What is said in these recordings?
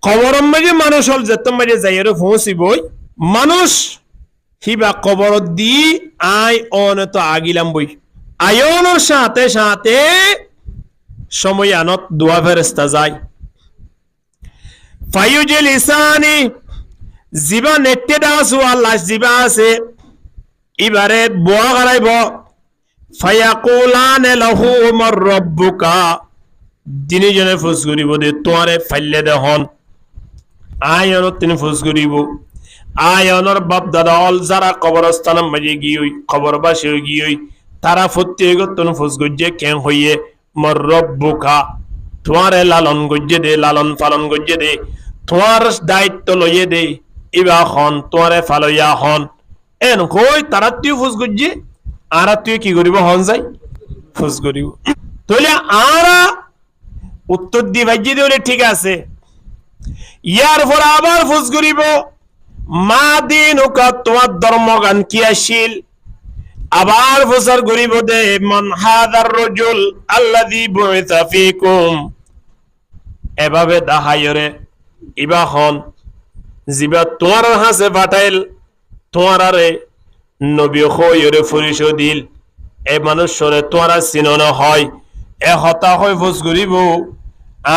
কবরম মাঝে মানুষ হল যেত মাঝে যাইয়ের পৌঁছিবই মানুষ হিবা কবর দি আই অনত আগিলাম বই আয়নের সাথে সাথে সময় আনত দোয়া ফেরেস্তা যায় ফায়ুজিল ইসানি জিবা নেটে দাসু আল্লাহ জিবা আছে এবারে বোয়া গারাইব ফায়াকুলান লাহু মার রাব্বুকা দিনে জনে ফুস করিব দে তোরে ফাইলে দে হন আয়নত তিনি ফুস করিব আয়নর বাপ দাদা অল যারা কবরস্থানের মাঝে গিয়ে কবরবাসী গিয়ে তারা ফুটতে গতন ফুস গজ্জে কেন হইয়ে মার রাব্বুকা তোমারে লালন গজ্জে দে লালন পালন গজ্জে দে তোমার দায়িত্ব লইয়ে দে ইবা হন তোরে ফালইয়া হন এন কই তারা তুই ফুস গজ্জে আর তুই কি করিব হন যাই ফুস করিব তাহলে আরা উত্তর দি ভাইজি দিলে ঠিক আছে ইয়ার পর আবার ফুস করিব মা দিনুকা তোমার ধর্মগান কি আসিল আবার ফুসার করিব দে মান হাদার রাজুল আল্লাযী বুইসা ফীকুম এভাবে দাহায়রে ইবা হন জিবা তোমার হাসে ফাটাইল তোমার আরে নবী হইরে ফুরিশো দিল এ মানুষরে তোমারা চিনন হয় এ হতা হয় ফুস করিব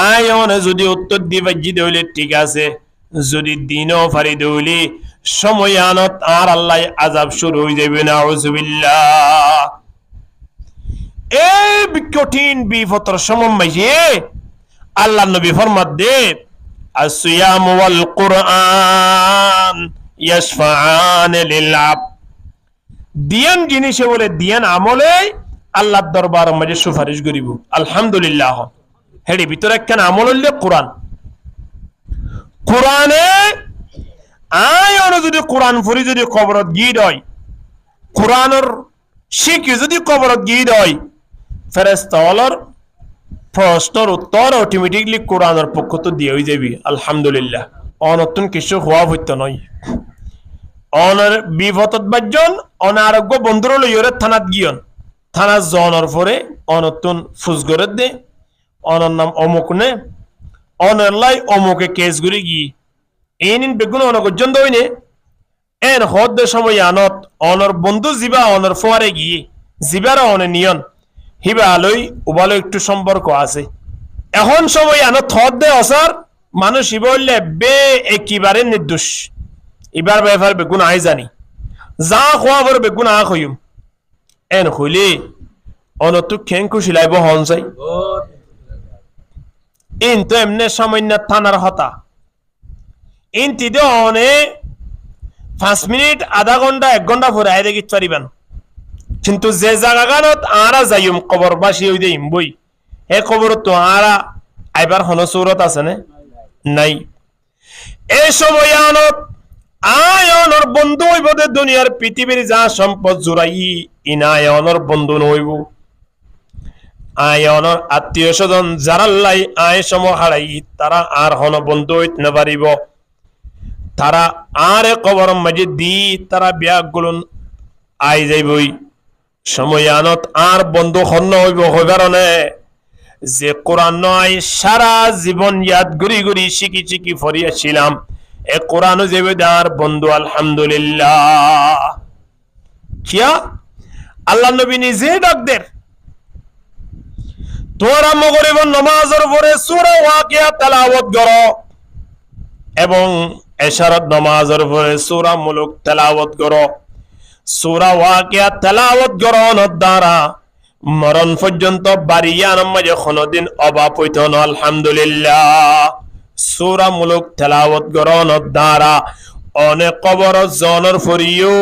আয়নে যদি উত্তর দিবা জি দইলে ঠিক আছে যদি দিনও ফারি দইলি সময় আনত আর আল্লাহ আযাব শুরু হয়ে যাবে নাউযুবিল্লাহ এই কঠিন বিপদের সময় মাঝে আল্লাহ নবী ফরমাত দে আসিয়াম ওয়াল কুরআন ইয়াশফাআন লিল আবদ দিয়ান জিনিসে বলে দিয়ান আমলে আল্লাহর দরবার মাঝে সুপারিশ করিব আলহামদুলিল্লাহ হেডি ভিতরে একখান আমল হইলে কোরআন কোরআনে আয়ন যদি কোরআন ফুরি যদি কবরত গিয়ে হয় কোরআনের শিখি যদি কবরত গিয়ে হয় ফেরেশতা হলর প্রশ্নের উত্তর অটোমেটিকলি কোরআনের পক্ষ তো দিয়ে যাবি আলহামদুলিল্লাহ অনতুন কিছু হওয়া হইতো নয় অনার বিপদত বাজন অনারোগ্য বন্ধুর লইরে থানাত গিয়ন থানা জনের পরে অনতুন ফুসগরে দে অনর নাম অমুক নে অনর লাই অমুকে কেস গুলি গি এনিন বেগুন অনগজন দইনে এন হদ সময় আনত অনর বন্ধু জিবা অনর ফোয়ারে গিয়ে জিবার অনে নিয়ন হিবা আলোই উবালো একটু সম্পর্ক আছে এখন সময় আনত হদ দে অসার মানুষ হিবা হইলে বে একেবারে নির্দোষ এবার ব্যাপার বেগুন আই জানি যা খোয়া বড় বেগুন আ খইম এন হইলে অনতু খেঙ্কু সিলাইব হন যাই ইন তো এমনি সামান্য থানার হতা ইন তিদে অনে 5 মিনিট আধা ঘন্টা 1 ঘন্টা পরে আই দেখিত পারিবেন কিন্তু যে জায়গাগানত আরা যাইম কবরবাসী হই দেইম বই হে কবর তো আরা আইবার হন সূরত আছে না নাই এই সময় আনত আয়নর বন্ধু হইব দে দুনিয়ার পৃথিবীর যা সম্পদ জুড়াই ইনায়নর বন্ধু নইব আয়নর আত্মীয় স্বজন যারাল্লাই আয় সম হারাই তারা আর হন বন্ধু হইতে না পারিব তারা আরে কবর মাঝে দি তারা ব্যাগগুলো আই যাইবই সময় আনত আর বন্ধু হন্য হইব হইবারনে যে কোরআন নয় সারা জীবন ইয়াদ গুরি গুরি শিখি শিখি ফরিয়াছিলাম এ কোরআন যাবে দার বন্ধু আলহামদুলিল্লাহ কিয়া আল্লাহ নবী নিজে ডাক দের তোরা মগরিব নামাজের পরে সূরা ওয়াকিয়া তেলাওয়াত করো এবং এশারাত নামাজের পরে সূরা মুলক তেলাওয়াত করো সূরা ওয়াকিয়া তেলাওয়াত করো দ্বারা মরণ পর্যন্ত বাড়িয়া নামাজে কোনদিন অভাব হইতো না আলহামদুলিল্লাহ সূরা মুলক তেলাওয়াত করো দ্বারা অনেক কবর জনের ফরিও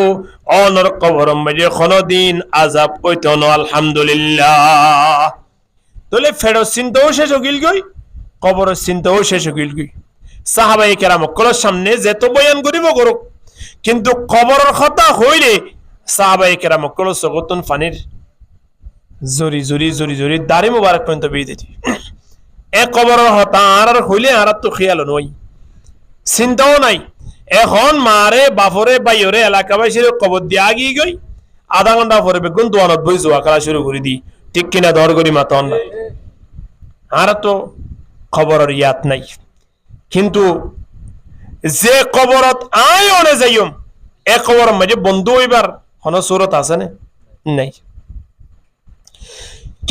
অনর কবর মাঝে কোনদিন আযাব হইতো না আলহামদুলিল্লাহ তোলে ফেরত চিন্তাও শেষ হইল গই কবরের চিন্তাও শেষ হইল গই সাহাবায়ে কেরাম কলের সামনে যেত বয়ান করিব করুক কিন্তু কবরের কথা হইলে সাহাবায়ে কেরাম কল সগতন ফানির জরি জরি জরি জরি দাড়ি মুবারক পর্যন্ত বেয়ে দিতি এ কবরের কথা আর হইলে আর তো খেয়াল নই চিন্তাও নাই এখন মারে বাপরে বাইরে এলাকাবাসীর কবর দিয়ে আগিয়ে গই আধা ঘন্টা পরে বেগুন দোয়ানত বই জোয়া খেলা শুরু করে দি ঠিক কিনা দর করি মাতন আর তো খবরের ইয়াত নাই কিন্তু যে কবরত আয় অনে যাইম এ কবর মাঝে বন্ধু হইবার হন সুরত আছে না নাই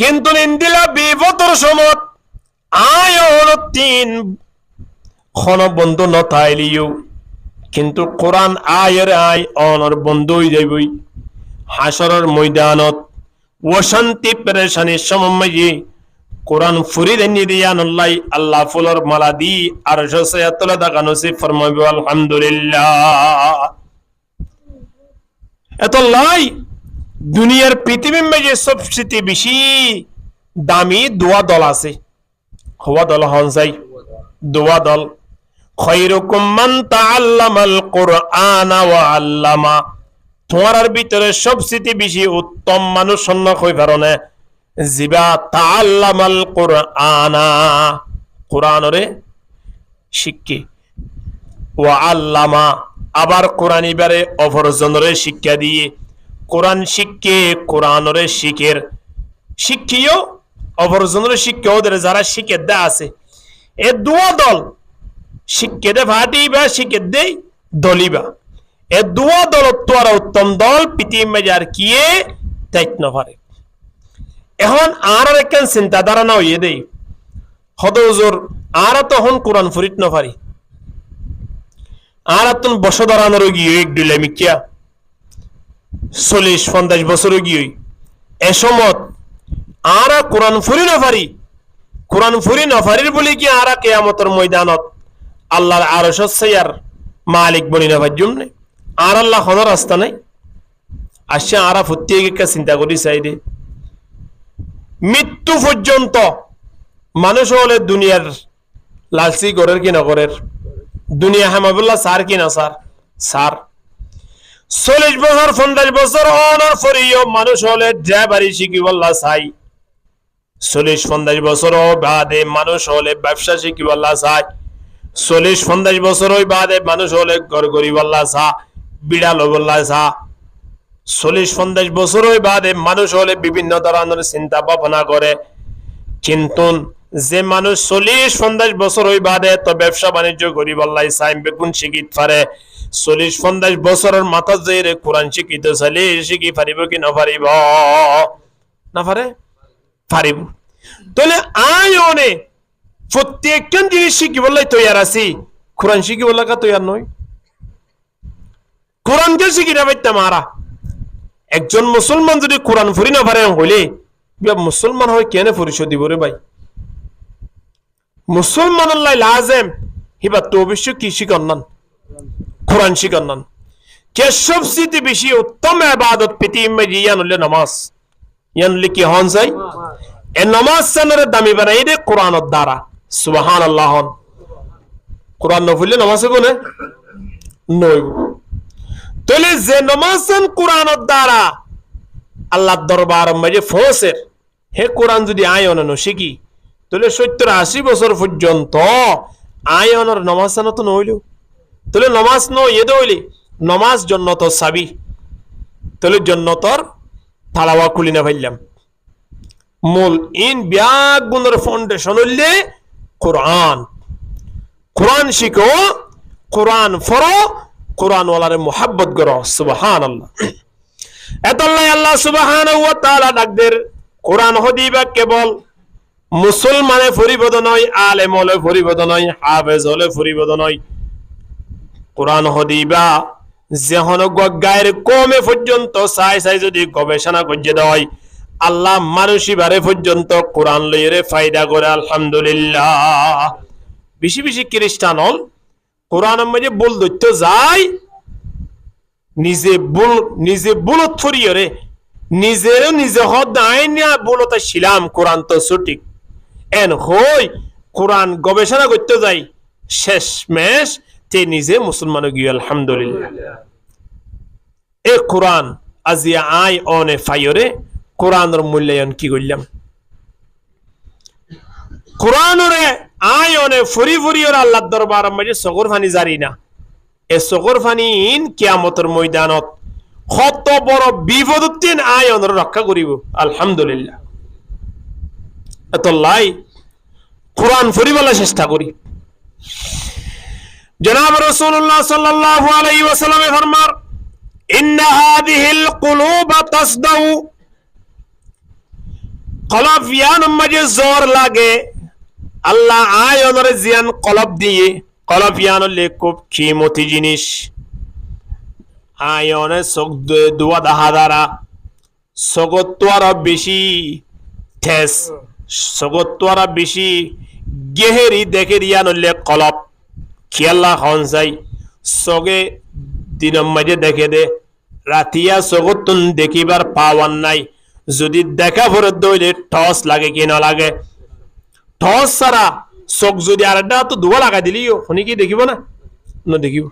কিন্তু নিন্দিলা বিপদর সমত আয় হল 3 খন বন্ধু নথাইলিও কিন্তু কোরআন আয়ের আয় অনর বন্ধু হয়ে যাইবই হাসরের ময়দানত অশান্তি পেরেশানির সময় কোরআন ফুরি দেনি দিয়ানুল্লাহ আল্লাহ ফুলর মালা দি আর সসায়াতুল্লাহ দাকা নসিব ফরমাইবে আলহামদুলিল্লাহ এত লাই দুনিয়ার পৃথিবীর মাঝে সবচেয়ে বেশি দামি দোয়া দল আছে হওয়া দল হন যাই দোয়া দল খৈরুকুম মান তাআল্লামাল কুরআনা ওয়া আল্লামা তোমার ভিতরে সবচেয়ে বেশি উত্তম মানুষ সন্ন হই পারনে জিবা তাআল্লামাল কুরআনা কুরআনরে শিক্ষে ওয়া আল্লামা আবার কোরআন ইবারে অপরজনরে শিক্ষা দিয়ে কোরআন শিক্ষে কোরআনরে শিখের শিক্ষিও অপরজনরে শিক্ষা ওদের যারা শিখে দা আছে এ দুয়া দল শিক্ষে দে ভাটিবা শিখে দেই দলিবা এ দুয়া দল তোরা উত্তম দল পৃথিবী মেজার কিয়ে তাইত না পারে এখন আর একখান চিন্তাধারা না হইয়ে দেই হদজুর আর তখন কোরআন ফরিত না পারি আর তুন বসদারানোর গিয়ে এক ডিলেমিকিয়া 40-50 বছর গিয়ে এ সমত আর কোরআন ফুরি না পারি কোরআন ফুরি না পারির বলি কি আর কিয়ামতের ময়দানত আল্লাহর আরশ সাইয়ার মালিক বনি না ভাজুম নে আর আল্লাহ কোন রাস্তা নাই আসে আর ফুটিয়ে কে চিন্তা করি চাইদে মৃত্যু পর্যন্ত মানুষ হলে দুনিয়ার লালসি করের কি না করের দুনিয়া হামাবুল্লাহ সার কি না সার সার 40 বছর 50 বছর অনার ফরিও মানুষ হলে ড্রাইভারি শিখি বল্লা চাই 40-50 বছর বাদে মানুষ হলে ব্যবসা শিখি বল্লা চাই 40-50 বছর বাদে মানুষ হলে ঘর গড়ি বল্লা চা বিড়াল বল্লা চা 40-50 বছর বাদে মানুষ হলে বিভিন্ন ধরনের চিন্তা ভাবনা করে কিন্তু যে মানুষ 40-50 বছর বাদে তো ব্যবসা বাণিজ্য করি বল্লাই চাই বেগুন শিখিত পারে 40-50 বছরের মাথা যে কোরআন শিখিতে চাইলে শিখি পারিব কি না পারিব না পারে পারিব তাহলে আয়নে প্রত্যেকজন জিনিস শিখি বললাই তৈয়ার আছি কোরআন শিখি বললা কা তৈয়ার নয় কোরআনকে শিখি না পাইতাম আরা একজন মুসলমান যদি কোরআন ফুরি না পারে হইলে মুসলমান হয় কেন পরিচয় দিব রে ভাই মুসলমান আল্লাহ লাজেম হিবা তো অবশ্য কি শিখন্নান কোরআন শিখন্নান কে সবচেয়ে বেশি উত্তম ইবাদত পৃথিবীর ইয়ান হলে নামাজ ইয়ান হলে কি হন যায় এ নামাজ সানরে দামি বানাই দে কোরআনের দ্বারা সুবহানাল্লাহ কোরআন না পড়লে নামাজ হবে না নয় তাহলে যে নামাজ কোরআনের দ্বারা আল্লাহর দরবার মাঝে ফসের হে কোরআন যদি আয়ন ন শিখি তাহলে 70-80 বছর পর্যন্ত আয়নের নামাজ তো নইল তাহলে নামাজ নয় হইলে নামাজ জন্নতর চাবি তাহলে জন্নতর তালাওয়া খুলি না পাইলাম মূল ইন ব্যাগ গুণের ফাউন্ডেশন হইলে কোরআন কোরআন শিখো কোরআন ফরো কোরআন ওয়ালারে মুহাব্বত করো সুবহানাল্লাহ এতল্লাই আল্লাহ সুবহানাহু ওয়া তাআলা ডাকদের কোরআন হদিবা কেবল মুসলমানে ফরিবদ নয় আলেম হলে ফরিবদ নয় হাফেজ হলে ফরিবদ নয় কোরআন হদিবা যেহন গায়ের কমে পর্যন্ত চাই চাই যদি গবেষণা করতে দেয় আল্লাহ মানুষই বারে পর্যন্ত কোরআন লইরে ফায়দা করে আলহামদুলিল্লাহ বেশি বেশি খ্রিস্টান হল কোরআনের মাঝে বল দৈত্য যায় নিজে বুলত ফরিয়ে রে নিজেরও নিজে হদ আইনা বলতা ছিলাম কোরআন তো সঠিক এন হই কোরআন গবেষণা করতে যাই শেষ মেশ তে নিজে মুসলমান গিয়ে আলহামদুলিল্লাহ এ কোরআন আজিয়া আই অনে ফাইরে কোরআনের মূল্যায়ন কি করলাম কোরআনরে আই অনে ফুরি ফুরিয়র আল্লাহর দরবার মাঝে সগর ফানি জারি না এ সগর ফানি ইন কিয়ামতের ময়দানত কত বড় বিপদুত্তিন আই অনর রক্ষা করিব আলহামদুলিল্লাহ এত লাই কোরআন ফুরিবলা চেষ্টা করি জনাব রাসূলুল্লাহ সাল্লাল্লাহু আলাইহি ওয়াসাল্লাম ফরমার ইন্না হাদিহিল কুলুব তাসদাউ কলব ইয়ান মাঝে জোর লাগে আল্লাহ আয়নের জিয়ান কলব দিয়ে কলব ইয়ানলে খুব কিমতি জিনিস আয়নে চোখ দুয়া দাহাদারা চোখতোয়ার বেশি ঠেস চোখতোয়ার বেশি গেহেরি দেখে ইয়ানলে কলব খেয়াল্লা খন চাই চোখে দিনের মাঝে দেখে দে রাতিয়া চোখতুন দেখিবার পাওয়ার নাই যদি দেখা পরে দইলে টস লাগে কি না লাগে টস ছাড়া চোখ যদি আর একটা তো ধোয়া লাগাই দিলিও শুনি কি দেখিব না দেখিব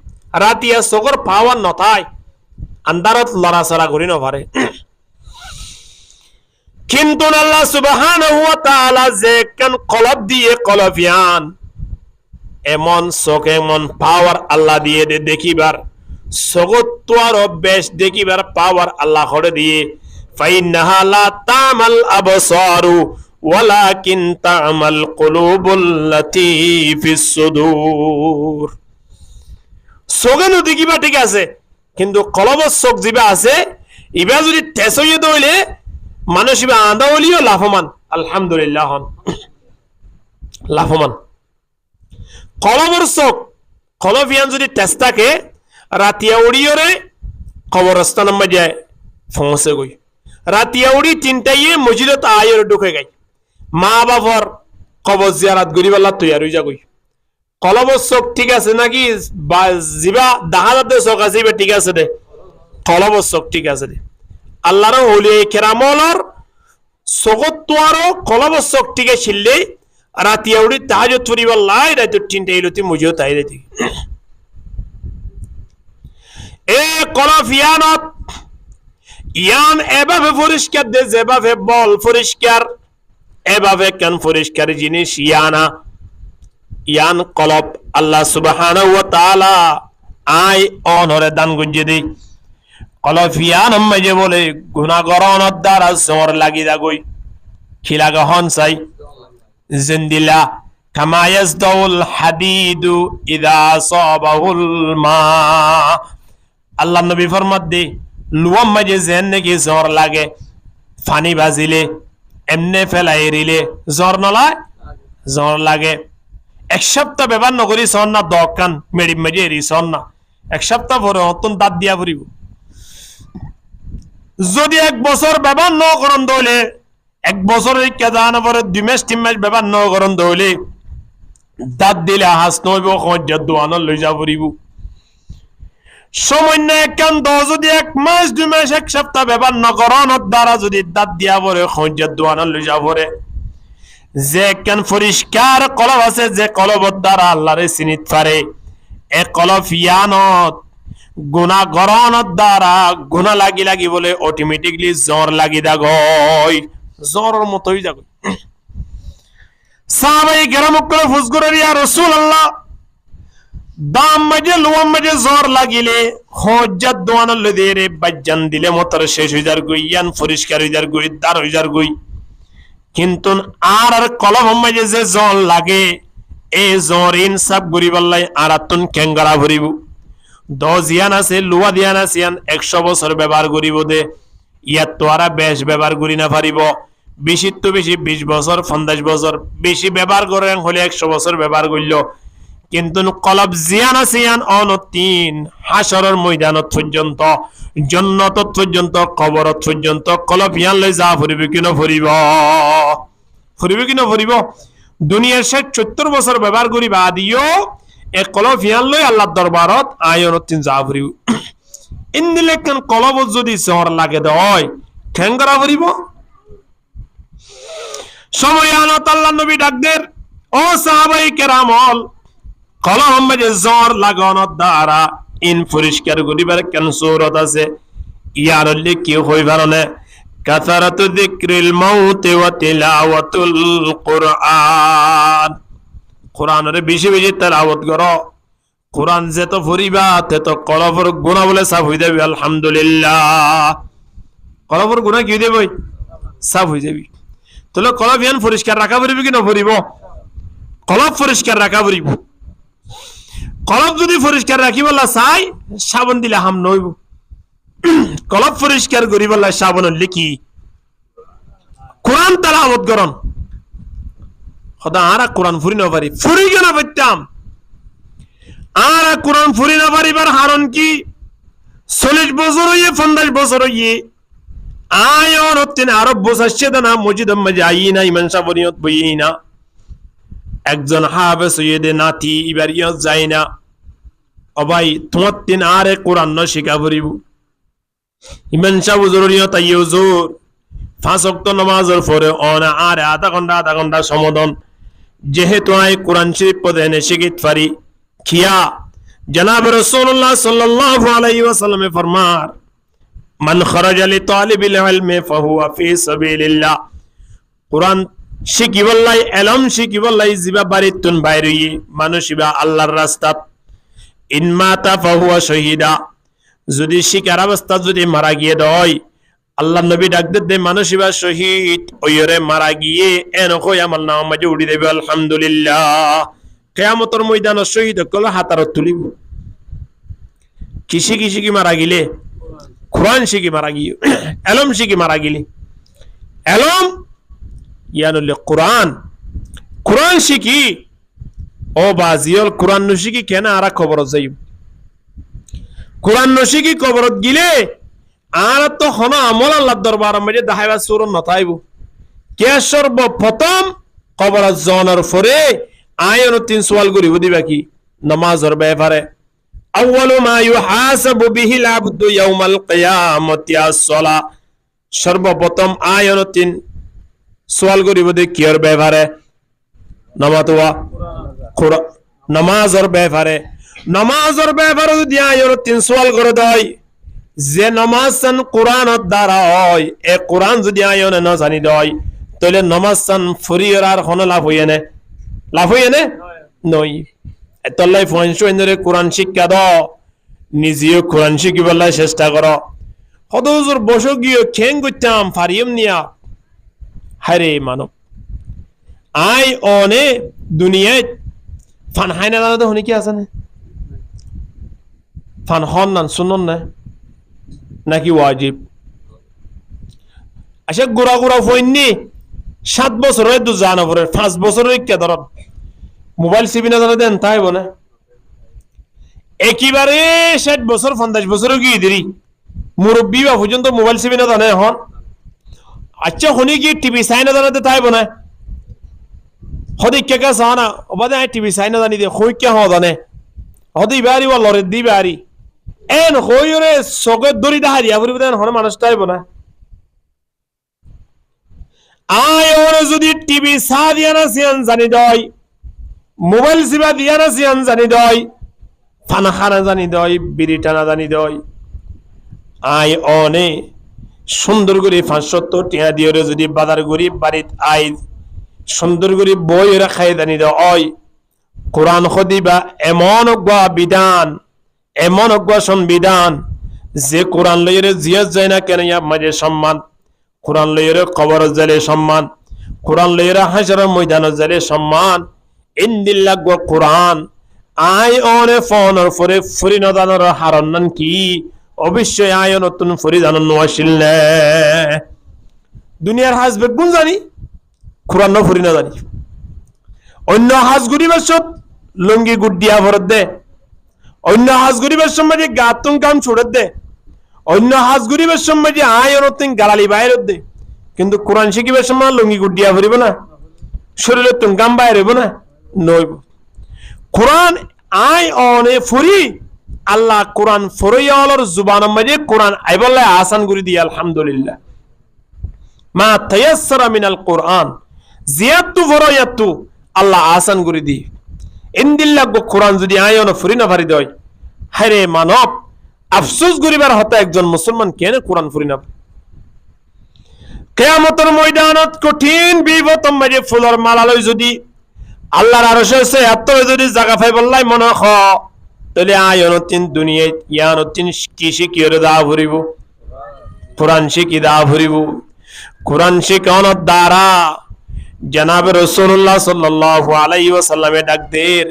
রাতিয়া চোখর পাওয়ার নথায় আন্ধারত লড়াচড়া করি নপারে কিন্তু আল্লাহ সুবহানাহু ওয়া তাআলা যে কেন কলব দিয়ে কলবিয়ান এমন চোখ এমন পাওয়ার আল্লাহ দিয়ে দে দেখিবার চোখত বেশ দেখিবার পাওয়ার আল্লাহ করে দিয়ে ফাইন্নাহা লা তামাল আবসারু ওয়ালাকিন তামাল কুলুবুল্লাতী ফিস সুদূর চোখে দেখিবা ঠিক আছে কিন্তু কলবর চোখ যিবা আছে ইবা যদি তেজ হইয়ে দইলে মানুষ ইবা আঁধা হলিও লাভমান আলহামদুলিল্লাহ হন লাভমান কলবর চোখ কলবিয়ান যদি তেজ থাকে রাতিয়া উড়িয়রে কবরস্থান যায় ফসে গই রাতিয়া উড়ি তিনটাইয়ে মসজিদত আয়ের ঢুকে গাই মা বাবার কবর জিয়ারাত গরিবাল্লা তৈয়ার হয়ে যা গই কলবর চোখ ঠিক আছে নাকি জিবা দাহাদাতে চোখ আছে এবার ঠিক আছে দে কলবর চোখ ঠিক আছে দে আল্লাহর হলি কেরামলর চোখত তোয়ারও কলবর চোখ ঠিকে ছিললে রাতিয়া উড়ি তাহাজত ফুরিবাল্লাই রাত তিনটা এলতি মসজিদত আই রে এ কলব ইয়ানত ইয়ান এভাবে পরিষ্কার দে যেভাবে বল পরিষ্কার এভাবে কেন পরিষ্কার জিনিস ইয়ানা ইয়ান কলব আল্লাহ সুবহানাহু ওয়া তাআলা আই অনরে দান গুঞ্জে দেই কলব ইয়ান মাঝে বলে গুনাহগরনত দ্বারা জোর লাগি দাগই খিলাগা হন চাই জিন্দিলা কামা ইয়াসদাউল হাদিদু ইযা সাবাহুল মা আল্লাহ নবী ফরমাত দে লুয়াম মাঝে যেন নাকি জ্বর লাগে ফানি বাজিলে এমনে ফেলাই রিলে জ্বর নলায় জ্বর লাগে এক সপ্তাহ ব্যবহার নকরি সন না দকান মেডি মেডি এরি সন না এক সপ্তাহ পরে অতন দাঁত দিয়া ফুরিব যদি এক বছর ব্যবহার ন করন দইলে এক বছরের কেদান পরে 2 মাস 3 মাস ব্যবহার ন করন দইলে দাঁত দিলে হাস নইব খজ্জাত দোয়ান লই যা ফুরিব সামান্য একখান যদি 1 মাস 2 মাস এক সপ্তাহ ব্যবহার নকরণের দ্বারা যদি দাঁত দিয়া পরে খজ্জাত দোয়ান লই যা পরে যে কেন পরিষ্কার কলব আছে যে কলবর দ্বারা আল্লাহরে চিনিত পারে এ কলব ইয়ানত গুনাহ গরণের দ্বারা গুনাহ লাগি লাগি বলে অটোমেটিকলি জ্বর লাগি দাগয় জ্বরের মতই যাগয় সাহাবায়ে কেরাম করে ফুজগুরে ইয়া রাসূলুল্লাহ দাম মাঝে লোয়াম মাঝে জ্বর লাগিলে হজ্জাত দোয়ান লদে রে বাজ্জান দিলে মতর শেষ হয়ে যার গই ইয়ান পরিষ্কার হয়ে যার গই দার হয়ে যার গই কিন্তু আর কলব মাঝে যে জ্বর লাগে এই জ্বর ইনসাফ গরিবাল্লাই আরাতুন কেঙ্গারা ভরিব 10 ইয়ান আছে লোয়া দিয়ান আছে ইয়ান 100 বছর ব্যবহার করিব দে ইয়াত তো আর বেশ ব্যবহার করি না পারিব বেশি তো বেশি 20 বছর 50 বছর বেশি ব্যবহার করেন হলে 100 বছর ব্যবহার করল কিন্তু কলব জিয়ান আছে ইয়ান অনতিন হাসরের ময়দানত পর্যন্ত জান্নাত পর্যন্ত কবরত পর্যন্ত কলব ইয়ান লই যা ফুরিবে কিনা ফুরিবে কিনা ফুরিব দুনিয়ার 70 বছর ব্যবহার করিবা দিও এক কলব ইয়ান লই আল্লাহর দরবারত আয়নতিন যা ফুরিব ইন্দিলে কেন কলব যদি জ্বর লাগে দয় ঠেঙ্গরা ফুরিব সময় আনত আল্লাহ নবী ডাকদের ও সাহাবায়ে কেরামল কলব মাঝে জ্বর লাগানোর দ্বারা ইন পরিষ্কার করিবার কেন সূরত আছে ইয়ার হলে কি হই পারনে কাসারাতু যিকরিল মাউত ওয়া তিলাওয়াতুল কুরআন কুরআনের বেশি বেশি তেলাওয়াত করো কুরআন যে তো পড়িবা তে তো কলবর গুনাহ বলে সাফ হই যাবে আলহামদুলিল্লাহ কলবর গুনাহ কি দেব সাফ হই যাবে তাহলে কলব ইয়ান পরিষ্কার রাখা পড়িবে কি না পড়িব কলব পরিষ্কার রাখা পড়িব কলব যদি পরিষ্কার রাখি বলা চাই সাবন দিলে হাম নইব কলব পরিষ্কার করি বলা সাবন হলে কি কোরআন তেলাওয়াত করন খোদা আরা কোরআন ফুরি না পারি ফুরি কেন পাইতাম আরা কোরআন ফুরি না পারিবার কারণ কি 40 বছর হইয়ে 50 বছর হইয়ে আয়ন হতেন আরব বসাচ্ছে না মসজিদ মাঝে আই না ইমান সাবনিয়ত বই না একজন হাফেজ হইয়ে নাতি এবার ইয়ত যায় না ও ভাই তোমার তিন আরে কোরআন ন শিখা পড়িব ইমান সাহ জরুরিয়ত আইয়ে হুজুর 5 ওয়াক্ত নামাজের পরে অনা আরে আধা ঘন্টা সমাধান যেহেতু আই কোরআন শরীফ পড়ে এনে শিখিত পারি কিয়া জনাব রাসূলুল্লাহ সাল্লাল্লাহু আলাইহি ওয়াসাল্লামে ফরমার মান খারাজা লি তালিবিল ইলমি ফাহুয়া ফি সাবিলিল্লাহ কোরআন শিখিবল্লাই এলম শিখিবল্লাই জিবা বাড়িতুন বাইরে মানুষিবা আল্লাহর রাস্তাত ইনমাতা ফাহুয়া শহীদা যদি শিকার অবস্থা যদি মারা গিয়ে দয় আল্লাহ নবী ডাক দে মানুষিবা শহীদ ওইরে মারা গিয়ে এন কই আমার নাম মাঝে উড়ি দেবে আলহামদুলিল্লাহ কিয়ামতের ময়দানে শহীদ কল হাতার তুলিব কিসি মারা গিলে কোরআন শিখি মারা গিয়ে এলম শিখি মারা গিলে এলম ইয়ানুল কোরআন শিখি ও বাজিয়ল কোরআন নশিকি কেন আরা খবর যাই কোরআন নশিকি খবরত গিলে আর তো হন আমল আল্লাহ দরবার মধ্যে দেখাইবা সুরন নথাইব কে সর্বপ্রথম খবর জনের পরে আয়ন 3 সওয়াল করিব দিবা কি নামাজের ব্যাপারে আউয়ালু মা ইউহাসাবু বিহিল আবদু ইয়াউমাল কিয়ামতি আস-সালাহ সর্বপ্রথম আয়ন 3 সওয়াল করিব দে কির ব্যাপারে নামাতওয়া নামাজের ব্যাপারে যদি আয়ন 3 সওয়াল করে দেয় যে নামাজ কোরআনত দ্বারা হয় এ কোরআন যদি আয়নে না জানি দেয় তাহলে নামাজ ফরিয়ার আর কোনো লাভ হইয়ে নে নই এতলাই ফয়নশরে কোরআন শিক্ষা দাও নিজেও কোরআন শিখিবার চেষ্টা করো হদ হুজুর বসো গিয়ে খেং করতাম ফারিয়ম নিয়া হারে মানব আই অনে দুনিয়ায় ফান হাইনা জানা হনি কি আছে না ফান হন না শুনুন না নাকি ওয়াজিব আচ্ছা গোড়া ফইননি 7 বছরের দু জানা পরে 5 বছরের কে ধর মোবাইল সিবি না জানা দেন তাই বলে একেবারে 60 বছর 50 বছরও কি দেরি মুরব্বী বা পর্যন্ত মোবাইল সিবি না জানে হন আচ্ছা হনি কি টিভি সাইন না জানাতে তাই বলে হদি কে কা সানা ওবাদে টিভি সাইন না জানি দে কই কে হ জানে হদি বাড়ি ওয়া লরে দি বাড়ি এন হইরে সগে দড়ি দাহারিয়া বলি দেন হন মানুষটাই বলে আয় ওরে যদি টিভি সা দিয়া না সিয়ান জানি দয় মোবাইল সিবা দিয়া না সিয়ান জানি দয় ফানা খানা জানি দয় বিড়ি টানা জানি দয় আয় অনে সুন্দর করে 570 টিয়া দিয়ে যদি বাজার করি বাড়িত আই সুন্দর করে বই রাখাই জানি দয় কোরআন খদিবা এমন বিধান এমন সংবিধান যে কোরআন লইরে জিয়াত যায় না কেন মাঝে সম্মান কোরআন লইরে কবর জালে সম্মান কোরআন লইরে হাসরের ময়দান জালে সম্মান ইন্দিল্লাহ কোরআন আই অনে ফোনের পরে ফুরি নদানোর হারণ নান কি অবশ্যই আয় নতুন ফুরি জানন আসিল নে দুনিয়ার হাজ বেগুন জানি কোরআন ফুরি না জানি অন্য হাজ গুড়িবার সব লুঙ্গি গুডিয়া ভরত দে অন্য হাজ গরিবের সময় গাতুন কাম ছুড়ে দে অন্য হাজ গরিবের সময় আয় নতুন গালালি বাইর দে কিন্তু কোরআন শিখিবার সময় লুঙ্গি গুডিয়া ভরিব না শরীরে তুন কাম বাইর হইব না নইব কোরআন আয় অনে ফুরি আল্লাহ কোরআন ফরইয়ালর জুবান মধ্যে কোরআন আইবল্লাহ আসান করে দি আলহামদুলিল্লাহ মা তায়াসসারা মিনাল কোরআন জিয়াতু ফরইয়াতু আল্লাহ আসান করে দি ইন্দিল্লাহ কোরআন যদি আয়ন ফুরি না পারি দয় হায়রে মানব আফসোস করিবার হতা একজন মুসলমান কেন কোরআন ফুরি না কিয়ামতের ময়দানত কঠিন বিপদম মাঝে ফুলের মালালয় যদি আল্লাহর আরশে আছে এত যদি জায়গা পাই বললাই মনে হ তাহলে আয়ন তিন দুনিয়ায় ইয়ান তিন কি শিখিয়ে দা ভরিব কোরআন শিখি দা ভরিব কোরআন শিখানোর দ্বারা জনাব রাসূলুল্লাহ সাল্লাল্লাহু আলাইহি ওয়াসাল্লামে ডাকদের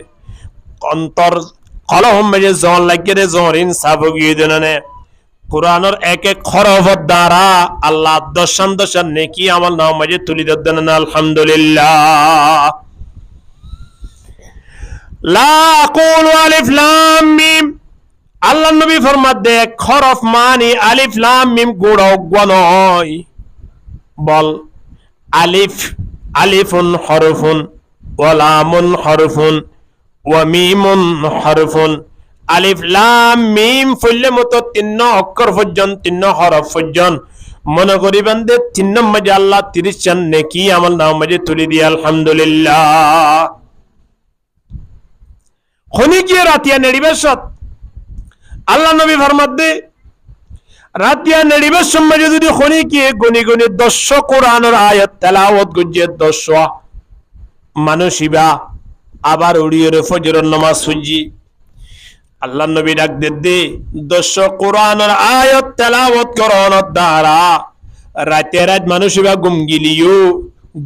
অন্তর কলম মেজে জন লাগিয়ে জন ইনসাফ গিয়ে দেন কোরআনের এক এক হরফের দ্বারা আল্লাহ দশান দশান নেকি আমার নাম মাঝে তুলি দেন আলহামদুলিল্লাহ লা আকুলু আলিফ লাম মিম আল্লাহ নবী ফরমাত দে হরফ মানে আলিফ লাম মিম গুড়া নয় বল আলিফ আলিফুন হরফুন ওয়া লামুন হরফুন ওয়া মিমুন হরফুন আলিফ লাম মিম ফুললে মতো তিন অক্ষর পর্যন্ত তিন হরফ পর্যন্ত মনে করিবেন দে তিন নম্বরে আল্লাহ 30 জন নেকি আমার নাম মাঝে তুলি দিয়ে আলহামদুলিল্লাহ হনি কি রাতিয়া নেড়িবেশত আল্লাহ নবী ফরমাত দে রাতিয়া নেড়িবের সময় যদি হনি কি গনি গনি 10 কোরআনের আয়াত তেলাওয়াত গুজে 10 মানুষিবা আবার উড়িয়ে ফজরের নামাজ সুজি আল্লাহ নবী ডাক দে 10 কোরআনের আয়াত তেলাওয়াত করানোর দ্বারা রাতে রাত মানুষিবা গুম গিলিও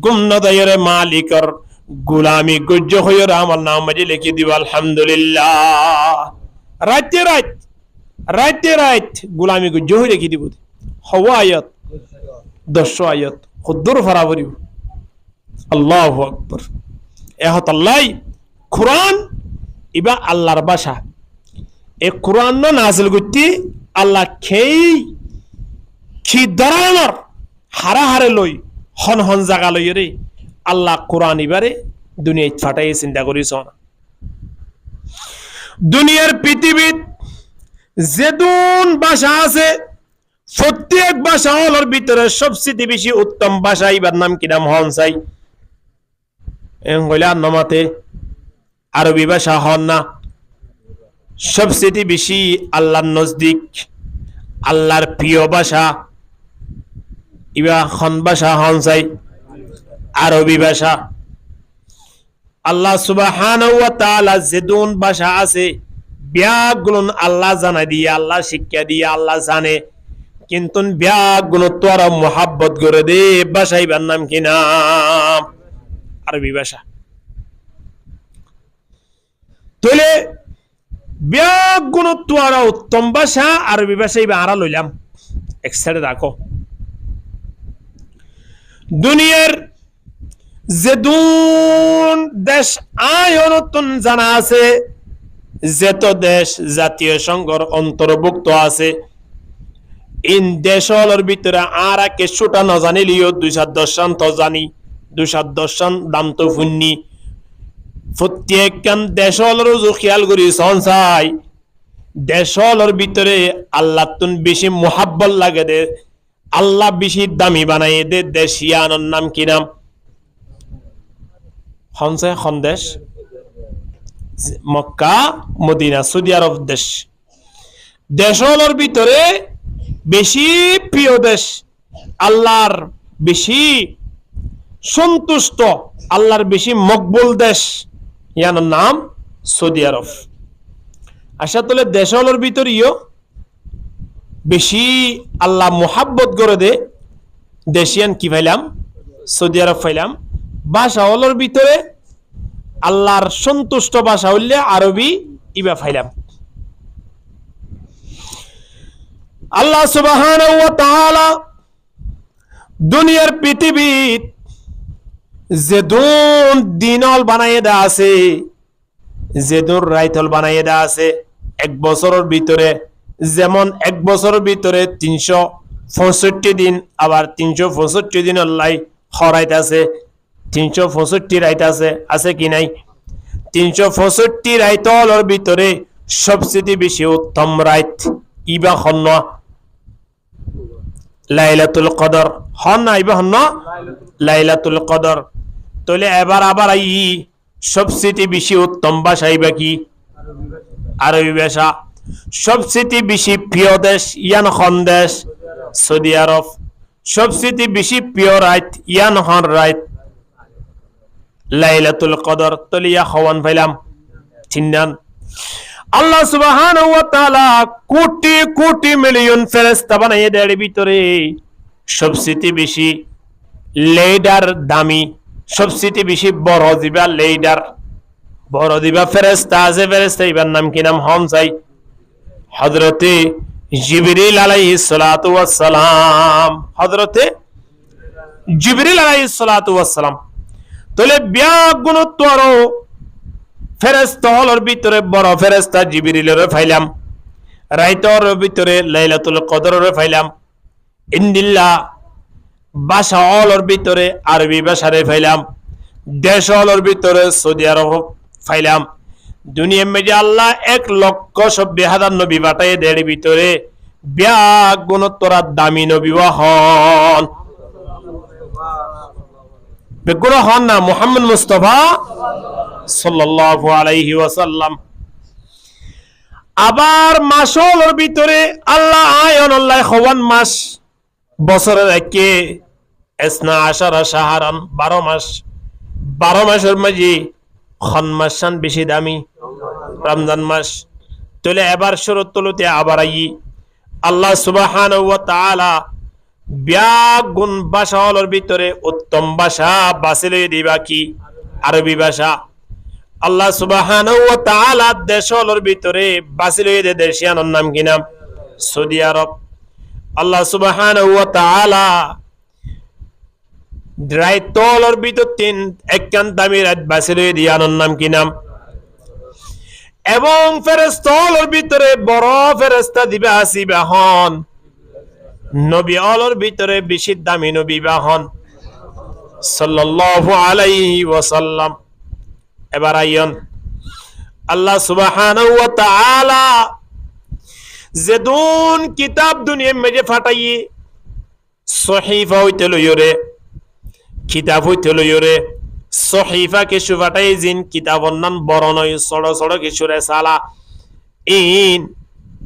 গুম নদায়ের মালিকর গোলামি গজ্জ হয়ে আমার নাম মাঝে লিখে দিব আলহামদুলিল্লাহ রাতে রাত রাতে রাত গোলামি গজ্জ হয়ে লিখে দিব হওয়া আয়াত 10 আয়াত খুদ্দুর ফরাবরিব আল্লাহু আকবার এহত আল্লাহ কোরআন ইবা আল্লাহর ভাষা এ কোরআন নাজিল করতে আল্লাহ খেই কি ধরনের হারা হারে লই হন হন জায়গা লই রে আল্লাহ কোরআন এবারে দুনিয়ায় ফাটাই চিন্তা করিস না দুনিয়ার পৃথিবীত যেদুন ভাষা আছে প্রত্যেক ভাষা হলোর ভিতরে সবচেয়ে বেশি উত্তম ভাষা এবার নাম কি নাম হন চাই এঙ্গলা নমাতে আরবি ভাষা হন না সবচেয়ে বেশি আল্লাহর নজদিক আল্লাহর প্রিয় ভাষা ইবা খন ভাষা হন চাই আরবি ভাষা আল্লাহ সুবহানাহু ওয়া তাআলা যেদুন ভাষা আছে ব্যাগুলো আল্লাহ জানা দিয়ে আল্লাহ শিক্ষা দিয়ে আল্লাহ জানে কিন্তু ব্যাগুলো তোরা মোহাব্বত করে দে ভাষা ইবার নাম কি নাম আরবি ভাষা তাহলে ব্যাগুলো তোরা উত্তম ভাষা আরবি ভাষা ইবা আড়া লইলাম এক সাইডে রাখো দুনিয়ার যেদুন দেশ আয়নতন জানা আছে যেত দেশ জাতীয় সংঘর অন্তর্ভুক্ত আছে ইন দেশর ভিতরে আর কে ছোটা ন জানিলিও 210 সন তো জানি 210 সন দাম তো ফুন্নি প্রত্যেকখান দেশর রুজু খেয়াল করি সনসাই দেশর ভিতরে আল্লাহ তুন বেশি মোহাব্বত লাগে দে আল্লাহ বেশি দামি বানাই দে দেশিয়ানোর নাম কি নাম হনসে খন্দেশ মক্কা মদিনা সৌদি আরব দেশ দেশর ভিতরে বেশি প্রিয় দেশ আল্লাহর বেশি সন্তুষ্ট আল্লাহর বেশি মকবুল দেশ ইয়ার নাম সৌদি আরব আশা তোলে দেশর ভিতরেও বেশি আল্লাহ মোহাব্বত করে দে দেশিয়ান কি পাইলাম সৌদি আরব পাইলাম ভাষা হলোর ভিতরে আল্লাহর সন্তুষ্ট ভাষা হইলে আরবি ইবা পাইলাম আল্লাহ সুবহানাহু ওয়া তাআলা দুনিয়ার পৃথিবীত যেদুন দিনল বানাইয়ে দা আছে যেদুন রাইতল বানাইয়ে দা আছে এক বছরের ভিতরে যেমন এক বছরের ভিতরে 365 দিন আবার 365 দিন আল্লাহ হরাইত আছে 365 রাইত আছে কি নাই 365 রাইতলের ভিতরে সবচেয়ে বেশি উত্তম রাইত ইবা হন্ন লাইলাতুল কদর হন না ইবা হন্ন লাইলাতুল কদর তাহলে এবার আবার আই সবচেয়ে বেশি উত্তম ভাষা ইবা কি আরবি ভাষা সবচেয়ে বেশি প্রিয় দেশ ইয়ান খন দেশ সৌদি আরব সবচেয়ে বেশি প্রিয় রাইত ইয়ান হন রাইত লাইলাতুল কদর তলিয়া হওয়ান পাইলাম চিন্নান আল্লাহ সুবহানাহু ওয়া তাআলা কোটি কোটি মিলিয়ন ফেরেশতা বানাইয়ে দেয় ভিতরে সবচেয়ে বেশি লিডার দামি সবচেয়ে বেশি বড় জিবা লিডার বড় দিবা ফেরেশতা আছে, ফেরেশতা ইবার নাম কি নাম হন চাই হযরতে জিবরিল আলাইহিস সালাতু ওয়াস সালাম, হযরতে জিবরিল আলাইহিস সালাতু ওয়াস সালাম। তাহলে ব্যাগ গুণত্ব আরো ফেরেশতা হলর ভিতরে বড় ফেরেশতা জিবরিলের ফাইলাম, রাইতর ভিতরে লাইলাতুল কদরের ফাইলাম, ইন্দিল্লাহ ভাষা হলর ভিতরে আরবি ভাষারে ফাইলাম, দেশ হলর ভিতরে সৌদি আরব ফাইলাম। দুনিয়ার মধ্যে আল্লাহ 1,70,000 নবী পাঠায়, এর ভিতরে ব্যাগ গুণত্বরা দামি নবী হন, বেগুলো হন না মুহাম্মদ মুস্তাফা সাল্লাল্লাহু আলাইহি ওয়াসাল্লাম। আবার মাসের ভিতরে আল্লাহ আয়ন আল্লাহ হওয়ান মাস, বছরের একে ইসনা আশারা শাহরান 12 মাস, 12 মাসের মাঝে খন মাসান বেশি দামি রমজান মাস। তাহলে এবার শরৎ তলুতে আবার আই আল্লাহ সুবহানাহু ওয়া তাআলা ব্যাগ গুণ ভাষা হলর ভিতরে উত্তম ভাষা বাছিলে দিবা কি আরবি ভাষা। আল্লাহ সুবহানাহু ওয়া তাআলা দেশ হলর ভিতরে বাছিলে দে দেশিয়ানোর নাম কি নাম সৌদি আরব। আল্লাহ সুবহানাহু ওয়া তাআলা রাইতলর ভিতর 3 একখান দামি রাত বাছিলে দিয়ানোর নাম কি নাম। এবং ফেরেশতা হলর ভিতরে বড় ফেরেশতা দিবা আসিবা হন, নবী অলর ভিতরে বেশি দামি নবী বাহন সাল্লাল্লাহু আলাইহি ওয়াসাল্লাম। এবার আইয়ন আল্লাহ সুবহানাহু ওয়া তাআলা যেদুন কিতাব দুনিয়ার মাঝে ফাটাই সহিফা হইতে লইরে, কিতাব হইতে লইরে, সহিফা কিছু ফাটাই জিন কিতাব অন্যান বড় নয় ছোট ছোট কিছু রেসালা ইন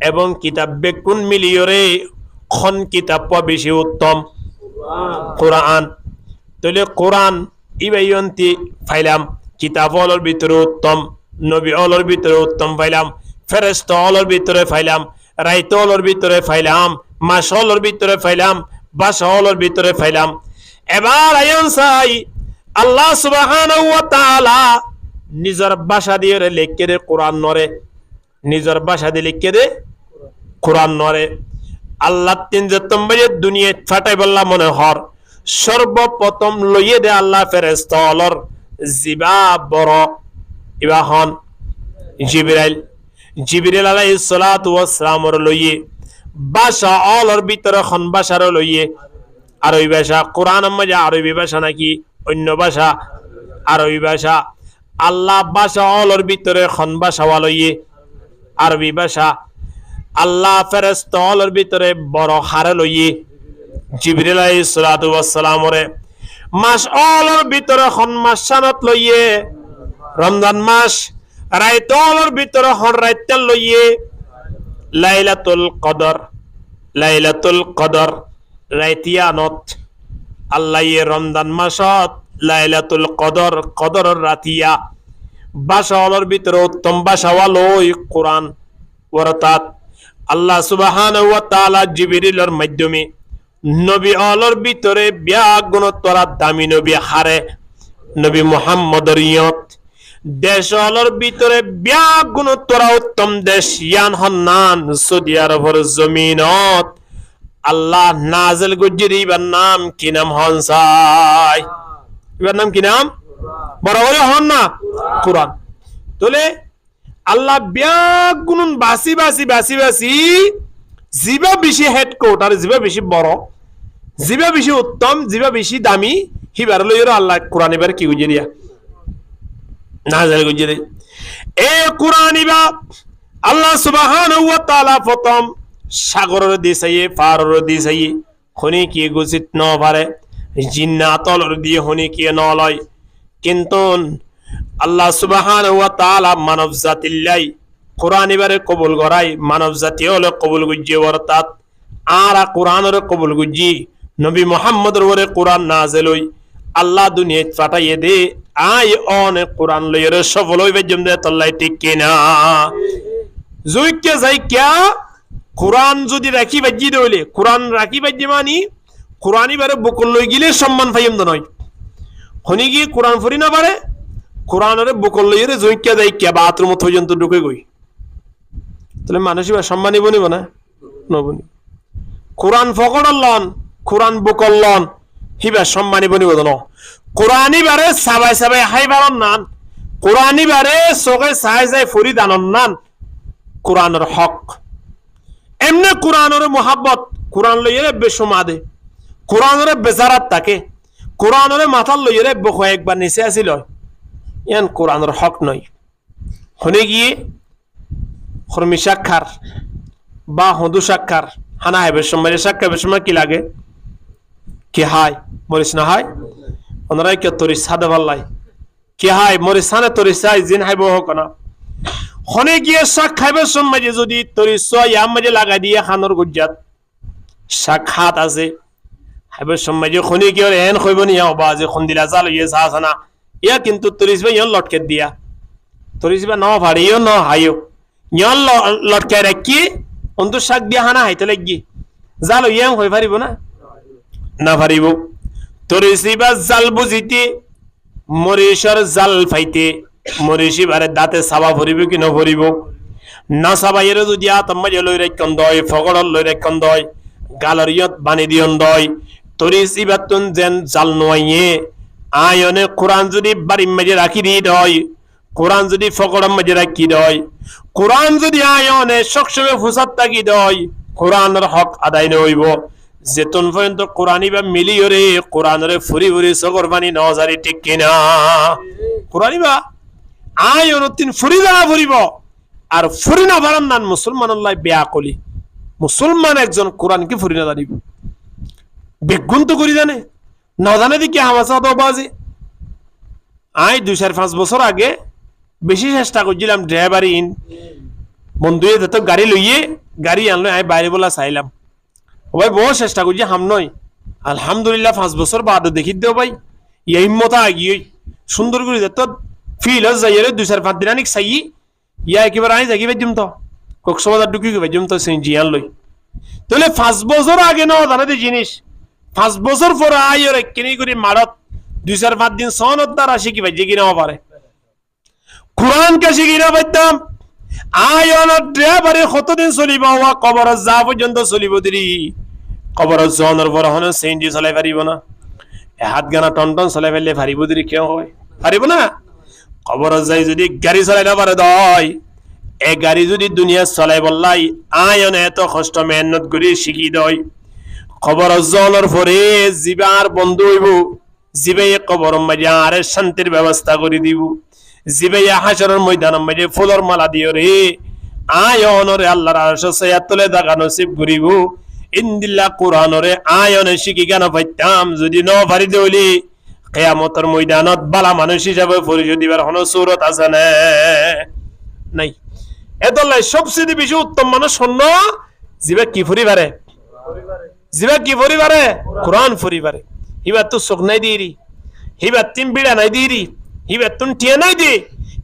এবং কিতাব বেকুন মিলিয়রে খন কিতাব বেশি উত্তম কোরআন। তাহলে কোরআন ইবাইয়ন্তি ফাইলাম, কিতাব অলর ভিতরে উত্তম, নবী অলর ভিতরে উত্তম ফাইলাম, ফেরেশতা অলর ভিতরে ফাইলাম, রাইত অলর ভিতরে ফাইলাম, মাস অলর ভিতরে ফাইলাম, ভাষা অলর ভিতরে ফাইলাম। এবার আয়ন চাই আল্লাহ সুবহানাহু ওয়া তাআলা নিজের ভাষা দিয়ে লিখে দে কোরআন নরে, নিজের ভাষা দিয়ে লিখে দে কোরআন নরে। আল্লাহ 3 যে দুনিয়া ফাটাই বললা মনে হর সর্বপ্রথম লইয়ে দে আল্লাহ ফেরেশতা অলর জিবা বড় ইবা হন জিবরাইল, জিবরাইল আলাইহিস সালাতু ওয়াস সালামর লইয়ে ভাষা অলর ভিতরে খন ভাষার লইয়ে আরবি ভাষা। কোরআন মধ্যে আরবি ভাষা নাকি অন্য ভাষা আরবি ভাষা। আল্লাহ ভাষা অলর ভিতরে খন ভাষা লইয়ে আরবি ভাষা। আল্লাহ ফেরেশতা অলর ভিতরে বড় হারে লইয়ে জিবরিল আলাইহিস সালাতু ওয়াস সালামরে মাস অলর ভিতরে খন মাস সানত লইয়ে রমজান মাস, রাইত অলর ভিতরে খন রাইত লইয়ে লাইলাতুল কদর, লাইলাতুল কদর রাইতিয়ানত। আল্লাহ ইয়ে রমজান মাসত লাইলাতুল কদর কদরের রাতিয়া ভাষা অলর ভিতরে উত্তম ভাষা ওয়ালই কোরআন ওরতাত। আল্লাহ সুবহানাহু ওয়া তাআলা জিবরিলের মাধ্যমে নবী অলর ভিতরে ব্যাগ গুণতরা দামি নবী হারে নবী মুহাম্মদর ইয়ত, দেশ অলর ভিতরে ব্যাগ গুণতরা উত্তম দেশ ইয়ান হন্নান সৌদি আরবের জমিনত আল্লাহ নাজিল গুজির ইবার নাম কি নাম হনসাই, ইবার নাম কি নাম বড় বড় হন না কোরআন। তোলে আল্লাহ ব্যাগ গুনুন বাসি বাসি বাসি বাসি জিবা বেশি হেডকোয়ার্টার, জিবা বেশি বড়, জিবা বেশি উত্তম, জিবা বেশি দামি হিবার লইরা আল্লাহ কোরআন এবার কি গুজিরিয়া নাজিল গুজিরে। এ কোরআন ইবা আল্লাহ সুবহানাহু ওয়া তাআলা প্রথম সাগরের দিশাইয়ে পারর দিশাইয়ে খনি কি গুছিত ন পারে, জিন্নাতলর দিয়ে হনি কি ন লয়, কিন্তু আল্লাহ সুবহানাহু ওয়া তাআলা মানব জাতিল্লাই কোরআন এবারে কবুল করাই, মানব জাতি হলে কবুল গুজি অর্থাৎ আর কোরআনের কবুল গুজি নবী মুহাম্মদের ওরে কোরআন নাজিল হই আল্লাহ দুনিয়া পাঠাইয়ে দে আই অনে কোরআন লইরে সফল হইবে জমদে তল্লাই ঠিক কিনা জুইকে যাই কিয়া কোরআন যদি রাখি বাজি দইলে কোরআন রাখি বাজি মানি কোরআনই বারে বকুল লই গিলে সম্মান পাইম দ নয় হনি কি কোরআন ফরি না পারে কোরআনের বকল লইরে জইকা যাই কে বাথরুম পর্যন্ত ঢুকে গই তাহলে মানুষই বা সম্মানী বনিব না নবনি কোরআন ফকড়লন কোরআন বকলন হিবা সম্মানী বনিব ন কোরআনি বারে সাবাই সাবাই হাইবারন নান কোরআনি বারে সগে সাই সাই ফরি দানন নান কোরআনের হক এমনে কোরআনের মোহাব্বত কোরআন লইরে বেসমাদে কোরআনের বেজারাত থাকে কোরআনের মাথার লইরে কয়েকবার নিচে আসিল ইয়ান কোরআনের হক নয় হনে গিয়ে হরমি সাক্ষার বা হদু সাক্ষার হানা হাইবের সময় সাক্ষার সময় কি লাগে কি হাই মরিস না হাই ওনারাই কে তরিস সাদে ভাল্লাই কি হাই মরিস সানে তরিস সাই জিন হাইব হোক না হনে গিয়ে শাক খাইবার সময় যদি তরিস ইয়াম মাঝে লাগাই দিয়ে খানোর গুজাত শাক হাত আছে হাইবার সময় যে খনি কি এন খইব নিয়া হবা যে খন্দিলা জাল ইয়ে সাহাসানা ইয়া কিন্তু তরিস ভাই ইয়ন লটকে দিয়া তরিস বা ন ভাড়িও ন হাইও ইয়ন লটকে রাখি অন্তু শাক দিয়া হানা হাইতে লাগি জাল ইয়াং হই পারিব না না পারিব তরিসি বা জাল বুঝিতে মরিষর জাল ফাইতে মরিষি বারে দাঁতে সাবা ভরিব কি নভরিব না সাবাইয়ের যদি আতম্মা লই রাখন দয় ফগড়ল লই রাখন দয় গালর ইয়ত বানি দিয়ন দয় তরিসি বাতুন যেন জাল নয়ে আয়নে কোরআন যদি বাড়ির মাঝে রাখি দিয়ে দয় কোরআন যদি ফকড়ের মাঝে রাখি দয় কোরআন যদি আয়নে সবসময় ফুসাত থাকি দয় কোরআনের হক আদায় নইব যেতন পর্যন্ত কোরআনি বা মিলিও রে কোরআনরে ফুরি ফুরি সগর বানি নজারি ঠিক কিনা কোরআনি বা আয়ন তিন ফুরি দাঁড়া ফুরিব আর ফুরি না পারান নান মুসলমান আল্লাহ বেয়া কলি মুসলমান একজন কোরআন কি ফুরি না দাঁড়িব বেগুন তো করি জানে না জানে দিকে হামাসা তো বাজে আই 2-5 বছর আগে বেশি চেষ্টা করছিলাম ড্রাইভারি ইন বন্ধুয়ে যত গাড়ি লইয়ে গাড়ি আনলো আমি বাইরে বলা চাইলাম ভাই বহু চেষ্টা করছি হাম নয় আলহামদুলিল্লাহ 5 বছর বাদ দেখি দেও ভাই এই হিম্মতা আগিয়ে সুন্দর করে যত ফিল যাইয়ে 2-5 দিন আনিক চাই ইয়া একেবারে আই জাগি বেজম তো কক্সবাজার ঢুকি বেজম তো জিয়ান লই তাহলে 5 বছর আগে ন জানাতে জিনিস 5 বছর পরে আইয়ের কিনি করে মারত 2-5 দিন সনত দ্বারা শিখি ভাই জিগি নাও পারে কোরআন কে শিখি না পাইতাম আয়ন ড্রাইভারে কতদিন চলিব হওয়া কবর যা পর্যন্ত চলিব দিরি কবর জনের পর হন সেন্ডি চলাই পারিব না হাত গানা টন টন চলাই ফেললে পারিব দিরি কেউ হয় পারিব না কবর যাই যদি গাড়ি চলাই না পারে দয় এ গাড়ি যদি দুনিয়া চলাই বললাই আয়ন এত কষ্ট মেহনত করে শিখি দয় কবর জনের পরে জীবার বন্ধু হইব জীবে কবর মাঝে আরে শান্তির ব্যবস্থা করে দিব জীবে হাসরের ময়দানের মাঝে ফুলের মালা দিও রে আয়নরে আল্লাহর আরশ সায়াতলে দাগা নসিব করিব ইনদিল্লাহ কোরআনরে আয়নে শিখি কেন পাইতাম যদি ন পারি দইলি কিয়ামতের ময়দানত বালা মানুষ হিসাবে পরিচয় দিবার কোনো সুরত আছে না নাই এদলাই সবচেয়ে বেশি উত্তম মানুষ শূন্য জীবে কি ফুরি পারে জীবে কি ফুরি পারে কোরআন ফুরি পারে হিবার তো চোখ নাই দিরি হিবার তিন বিড়া নাই দিরি হিবার তুন টিয়া নাই দি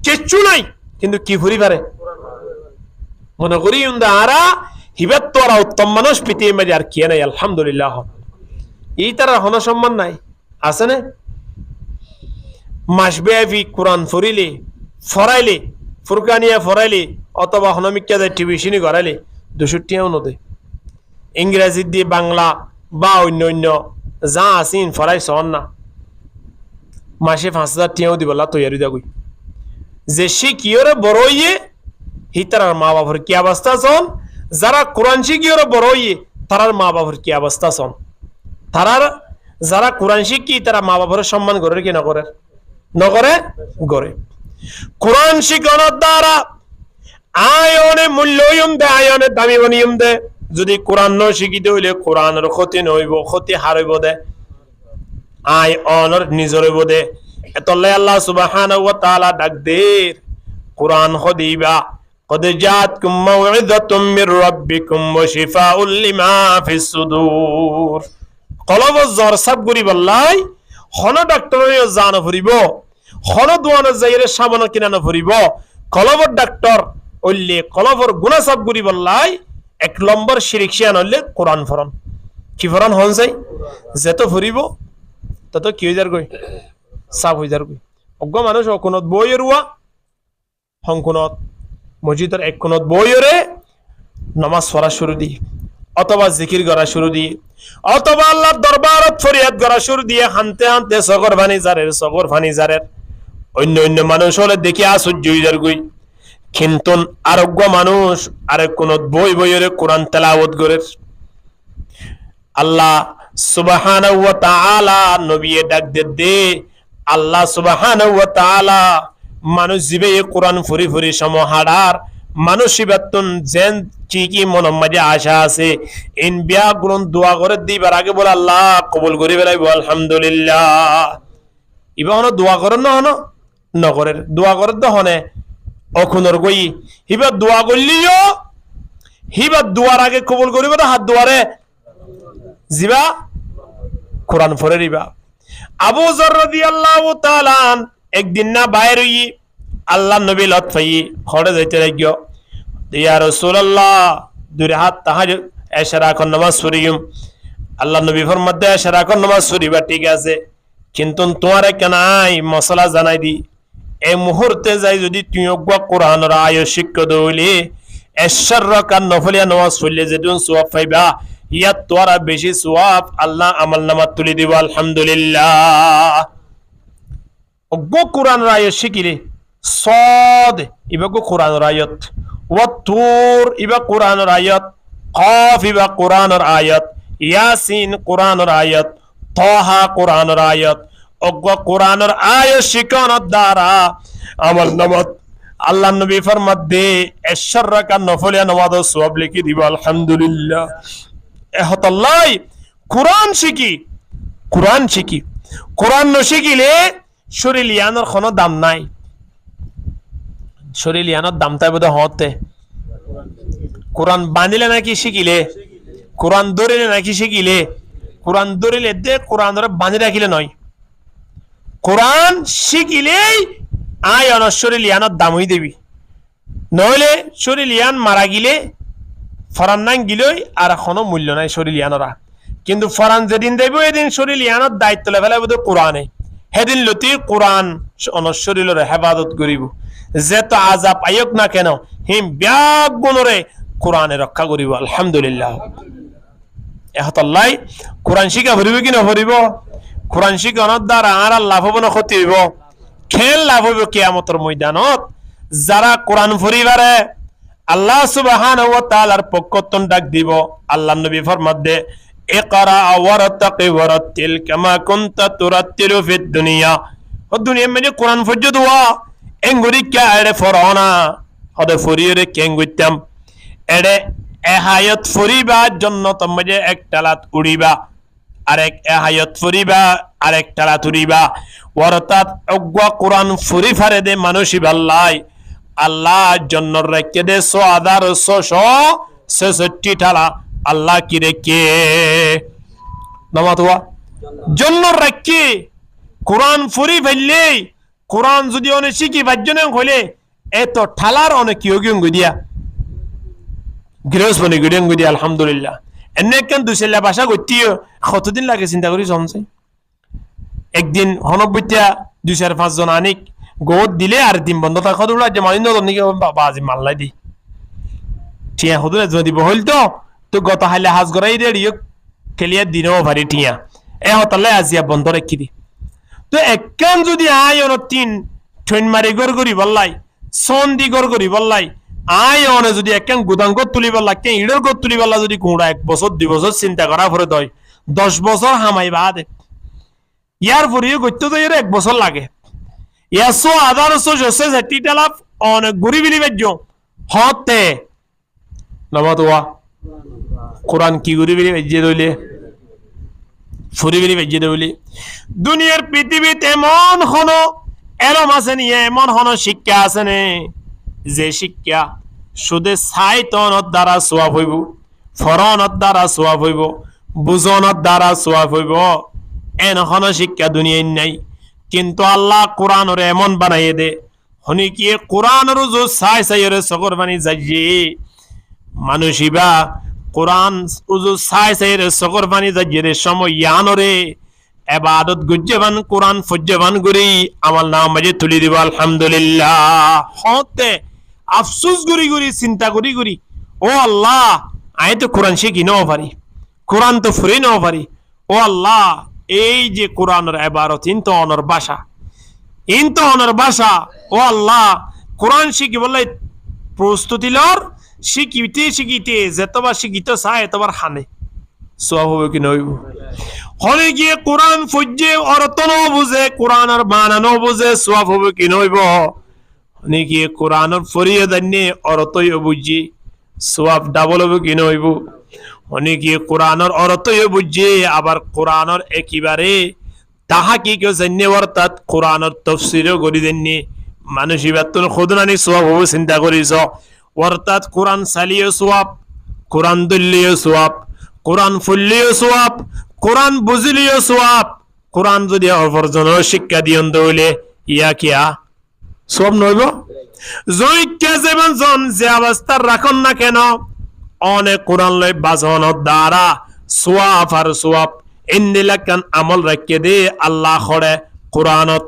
কিচ্ছু নাই কিন্তু কি ফুরি পারে মনে করি আরা হিবার তো আর উত্তম মানুষ পিটিয়ে মাঝে আর কি নাই আলহামদুলিল্লাহ এই তারা হন সম্মান নাই আছে না মাসব্যাপী কোরআন ফরিলে ফরাইলে ফুরকানিয়া ফরাইলে অথবা হনমিকা যায় টিউশনি করাইলে 200 টাকাও নদে ইংরেজি দিয়ে বাংলা বা অন্য অন্য যা আসিন ফরাই সন না মাসে 5,000 টাকাও দিব লা তৈরি দাগুই যে শিখিয়রে বড় হইয়ে হিতার মা বাবার কি অবস্থা সন যারা কোরআন শিখিয়রে বড় হইয়ে তারার মা বাবার কি অবস্থা সন তারার যারা কোরআন শিখি তারা মা বাবার সম্মান করে কি না করে নগরে গড়ে কোরআন শিখানোর দ্বারা আয়নে মূল্যয়ম দে আয়নে দামি বনিয়ম দে যদি কোরআন ন শিখিতে হইলে কোরআনের ক্ষতি নইব ক্ষতি হারইব দে আয় অনর নিজর হইব দে এতলে আল্লাহ সুবহানাহু ওয়া তাআলা ডাক দে কোরআন খদিবা قد جاءتكم موعظة من ربكم وشفاء لما في الصدور কলব জ্বর সব গরি বললাই হন ডাক্তারে জানা ফুরিব হন দোয়ানো যাইরে সামনে কিনানো ফুরিব কলবর ডাক্তার ওইলে কলবর গুনাহ সব গরি বললাই 1 নম্বর শিরক শিয়ান হইলে কোরআন ফরন কি ফরন হন যাই যত ফুরিব তত কি হই যার গই সাব হই যার গই অজ্ঞ মানুষ অকোণত বই ৰুৱা সংকোণত মসজিদের এক কোণত বইরে নামাজ পড়া শুরু দিয়ে অথবা জিকির করা শুরু দিয়ে অথবা আল্লাহর দরবারত ফরিয়াদ করা শুরু দিয়ে হানতে হানতে সগর ভানি জারের অন্য অন্য মানুষ হলে দেখি আশ্চর্য হয়ে যার গই কিন্তু আরোগ্য মানুষ আরেক কোন বই বইরে কোরআন তেলাওয়াত করে আল্লাহ সুবহানাহু ওয়া তাআলা নবী ডাক দে আল্লাহ সুবহানাহু ওয়া তাআলা মানুষ জিবে কোরআন ফুরি ফুরি সমহাড়ার মানুষিবাতুন জেন কি মনের মাঝে আশা আছে ইন বিয়া গুণ দোয়া করে দিবার আগে বলে আল্লাহ কবুল করি বেলাইব আলহামদুলিল্লাহ ইবা হনো দোয়া করেন না হনো নগরের দোয়া করেন তো হনে অখুনর গই হিবা দোয়া করলিও হিবা দোয়ার আগে কবুল করিব না হাত দোয়ারে জিবা কোরআন পড়ে দিবা আবু যর রাদিয়াল্লাহু তাআলা একদিন না বাইরে আল্লাহ নবী লতফাই খড়ে যাইতে লাগিও ইয়া রাসূলুল্লাহ দুই হাত তাহাজ ইশারা কর নামাজ পড়িম আল্লাহ নবী ফরমাতে ইশারা কর নামাজ পড়িবা ঠিক আছে কিন্তু তোমারে কেনাই মশলা জানাই দি এই মুহূর্তে যাই যদি তুই অজ্ঞা কোরআনের আয়াত শিক্ষা দইলে ইশারা নফলিয়া নামাজ পড়লে যেদিন সওয়াব পাইবা ইয়াত তোরা বেশি সওয়াব আল্লাহ আমল নামা তুলি দিব আলহামদুলিল্লাহ অজ্ঞ কোরআনের আয়াত শিখিলে صاد ইবা কোরআনের আয়াত ওয়াতুর ইবা কোরআনের আয়াত কাফ ইবা কোরআনের আয়াত ইয়াসিন কোরআনের আয়াত তাহা কোরআনের আয়াত অজ্ঞ কোরআনের আয়াত শিখানোর দ্বারা আমল নামাত আল্লাহ নবী ফরমাত দে 10 রাকাত নফলিয়া নামাজ সওয়াব লিখি দিব আলহামদুলিল্লাহ এহতাল্লাহ কোরআন শিখি কোরআন ন শিখিলে শরীর ইয়ানোর কোনো দাম নাই শরীর ইয়ানোর দাম তাই বোধ হতে কোরআন বাঁধিলে নাকি শিখিলে কোরআন ধরিলে নাকি শিখিলে কোরআন ধরিলে দে কোরআন ধরে বাঁধি রাখিলে নয় কোরআন শিখিলেই আয় অন শরীর ইয়ানোর দাম হয়ে দেবি নইলে শরীর ইয়ান মারা গিলে ফরান নাং গিলই আর এখনো মূল্য নাই শরীর ইয়ানোরা কিন্তু ফরান যেদিন দেব এদিন শরীর ইয়ানোর দায়িত্ব লেভেলে বোধ কোরআনে সেদিন লতি কোরআন শরীরের হেফাজত করিব যে তো আজাব আয়ক না কেন হিম ব্যাগ গুণরে কোরআনে রক্ষা করিব আলহামদুলিল্লাহ এহতাল্লাই কোরআন শিখা ভরিব কি নভরিব কোরআন শিখানোর দ্বারা আর লাভ হব না ক্ষতি হইব খেল লাভ হইব কিয়ামতের ময়দানত যারা কোরআন ভরিবারে আল্লাহ সুবহানাহু ওয়া তাআলার পক্ষতন ডাক দিব আল্লাহ নবী ফরমাত দে ইকরা ওয়ারতাকি ওয়ারাতিল কামা কুনতা তুরাতিলু ফিদ দুনিয়া ও দুনিয়া মে কোরআন ফজ্জ দোয়া এঙ্গুরি কে আরে ফরনা হদে ফরিরে কেঙ্গুইতাম এডে এহায়ত ফরিবা জন্নত মে এক তালাত উড়িবা আরেক এহায়ত ফরিবা আরেক তালাত উড়িবা ওয়ারতাত অজ্ঞা কোরআন ফরি ফারে দে মানুষই ভাল্লাই আল্লাহ জন্নর রেখে দে 6,666 ঠালা আল্লাহ কি রেখে নামাতোয়া জন্নর রেখে কোরআন ফরি ফেললে কোরআন যদি অনেক শিখি বাজ্যনে হইলে এত ঠালার অনেক কি গিয়ে দিয়া গৃহস্থ বনে গিয়ে দিয়া আলহামদুলিল্লাহ এনে কেন দুসেলা ভাষা করতেও কতদিন লাগে চিন্তা করি জমছে একদিন হনবত্যা 2-4-5 জন আনিক গোদ দিলে আর দিন বন্ধ থাকা দৌড়া যে মানি নাকি বাবা আজি মাল্লাই দি টিয়া হদুরে যদি বহল তো গত হাইলে হাজ গড়াই রেডিও খেলিয়া দিনও ভারি টিয়া এ হতালে আজিয়া বন্ধ রেখি দি তো একখান যদি আয় অন 3 ঠৈন মারি গড় করি বললাই সন দি গড় করি বললাই আয় অনে যদি একখান গুদাঙ্গ তুলি বললা কে ইড়র গড় তুলি বললা যদি কোঁড়া 1 বছর 2 বছর চিন্তা করা পরে দয় 10 বছর হামাই বাদে ইয়ার পরেও করতে তো এর 1 বছর লাগে ইয়াসো আদারসো জসে সেটিটালাপ অনেক গুরি বিলি বেজো হতে নামাতোয়া কোরআন কি গুরি বিলি বেজে দইলে ফুরি বিলি বেজে দইলে দুনিয়ার পৃথিবীতে এমন হনো এরম আছে নি এমন হনো শিক্ষা আছে নে যে শিক্ষা শুধু সাইতনত দ্বারা সওয়াব হইব ফরনত দ্বারা সওয়াব হইব বুঝনত দ্বারা সওয়াব হইব এন হনো শিক্ষা দুনিয়ায় নাই কিন্তু আল্লাহ কোরআনরে এমন বানাইয়ে দে হনি কি কোরআনর যে সাইরে সকর বানি যাইয়ে মানুষিবা কোরআন উজু সাইরে সকর বানি যাইয়ে সময় ইয়ানরে ইবাদত গুজ্জবান কোরআন ফজ্জবান করি আমার নাম মাঝে তুলি দিব আলহামদুলিল্লাহ হতে আফসোস করি করি চিন্তা করি করি ও আল্লাহ আই তো কোরআন শিখি নাও পারি কোরআন তো ফুরি নাও পারি ও আল্লাহ এই যে কোরআনের ইবাদত ইনতো অনর ভাষা ও আল্লাহ কোরআন শিখি বললে প্রস্তুতি লর শিখিতে যেতবার শিখিতে চায় এতবার হানে সব হবে কি নইব হলে গিয়ে কোরআন ফজ্জে অর্থ ন বুঝে কোরআনের বানানো বুঝে সব হবে কি নইব হলে গিয়ে কোরআনের ফরিয়ে দান্নে অর্থই বুঝি সব ডাবল হবে কি নইব হলে গিয়ে কোরআনের অর্থই বুঝে আবার কোরআনের একেবারে তাহা কি কেউ জানে অর্থাৎ কোরআনের তফসিরও করি দেননি মানুষ এবার তোর খুদনানি সব হবে চিন্তা করিস অর্থাৎ কোরআন চালিয়ে সোয়াব কোরআন দলিয়ে সোয়াব কোরআন ফুললিও সোয়াব কোরআন বুঝলিও সোয়াব কোরআন যদি অপরজনের শিক্ষা দিয়ন দইলে ইয়া কিয়া সব নইব জয়িকা যেমন জন যে অবস্থার রাখন না কেন অনেক কোরআন লই বাজনের দ্বারা সোয়াব আর সোয়াব ইন্দিলাকান আমল রাখিয়ে দে আল্লাহ খড়ে কোরআনত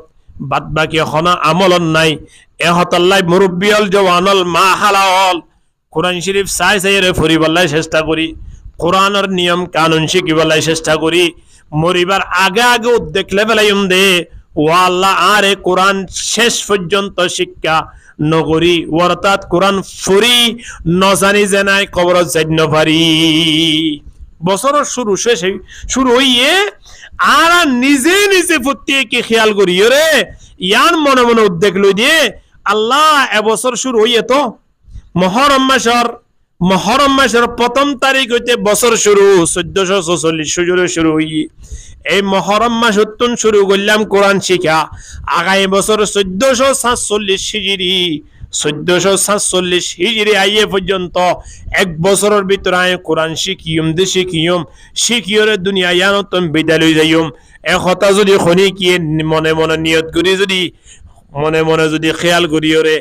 বাদ বাকি এখন আমলন নাই এহতাল্লাই মুরব্বিয়ল জওয়ানল মা হালাল কোরআন শরীফ চাই রে ফুরিবাল্লাই চেষ্টা করি কোরআনের নিয়ম কানুন শিখিবাল্লাই চেষ্টা করি মরিবার আগে আগে উদ্বেগ লেবেলাইম দে ও আল্লাহ আরে কোরআন শেষ পর্যন্ত শিক্ষা নগরী অর্থাৎ কোরআন ফুরি নজানি জেনাই কবর যাইন পারি বছরের শুরু হইয়ে আর নিজে নিজে প্রত্যেকে খেয়াল করি রে ইয়ান মনে মনে উদ্বেগ লই দিয়ে আল্লাহ এবছর শুরু হইয়ে তো মহরম মাসের প্রথম তারিখ হইতে বছর শুরু 1446 শুরু হই এই মহরম মাস উত্তন শুরু করলাম কোরআন শিখা আগামী বছর 1447 হিজরি 1447 হিজরি আইয়ে পর্যন্ত এক বছরের ভিতরে আয় কোরআন শিখিয়রে দুনিয়া ইয়ানতন বিদ্যালয় যাইম এক হতা যদি খনি কি মনে মনে নিয়ত করি যদি মনে মনে যদি খেয়াল করিওরে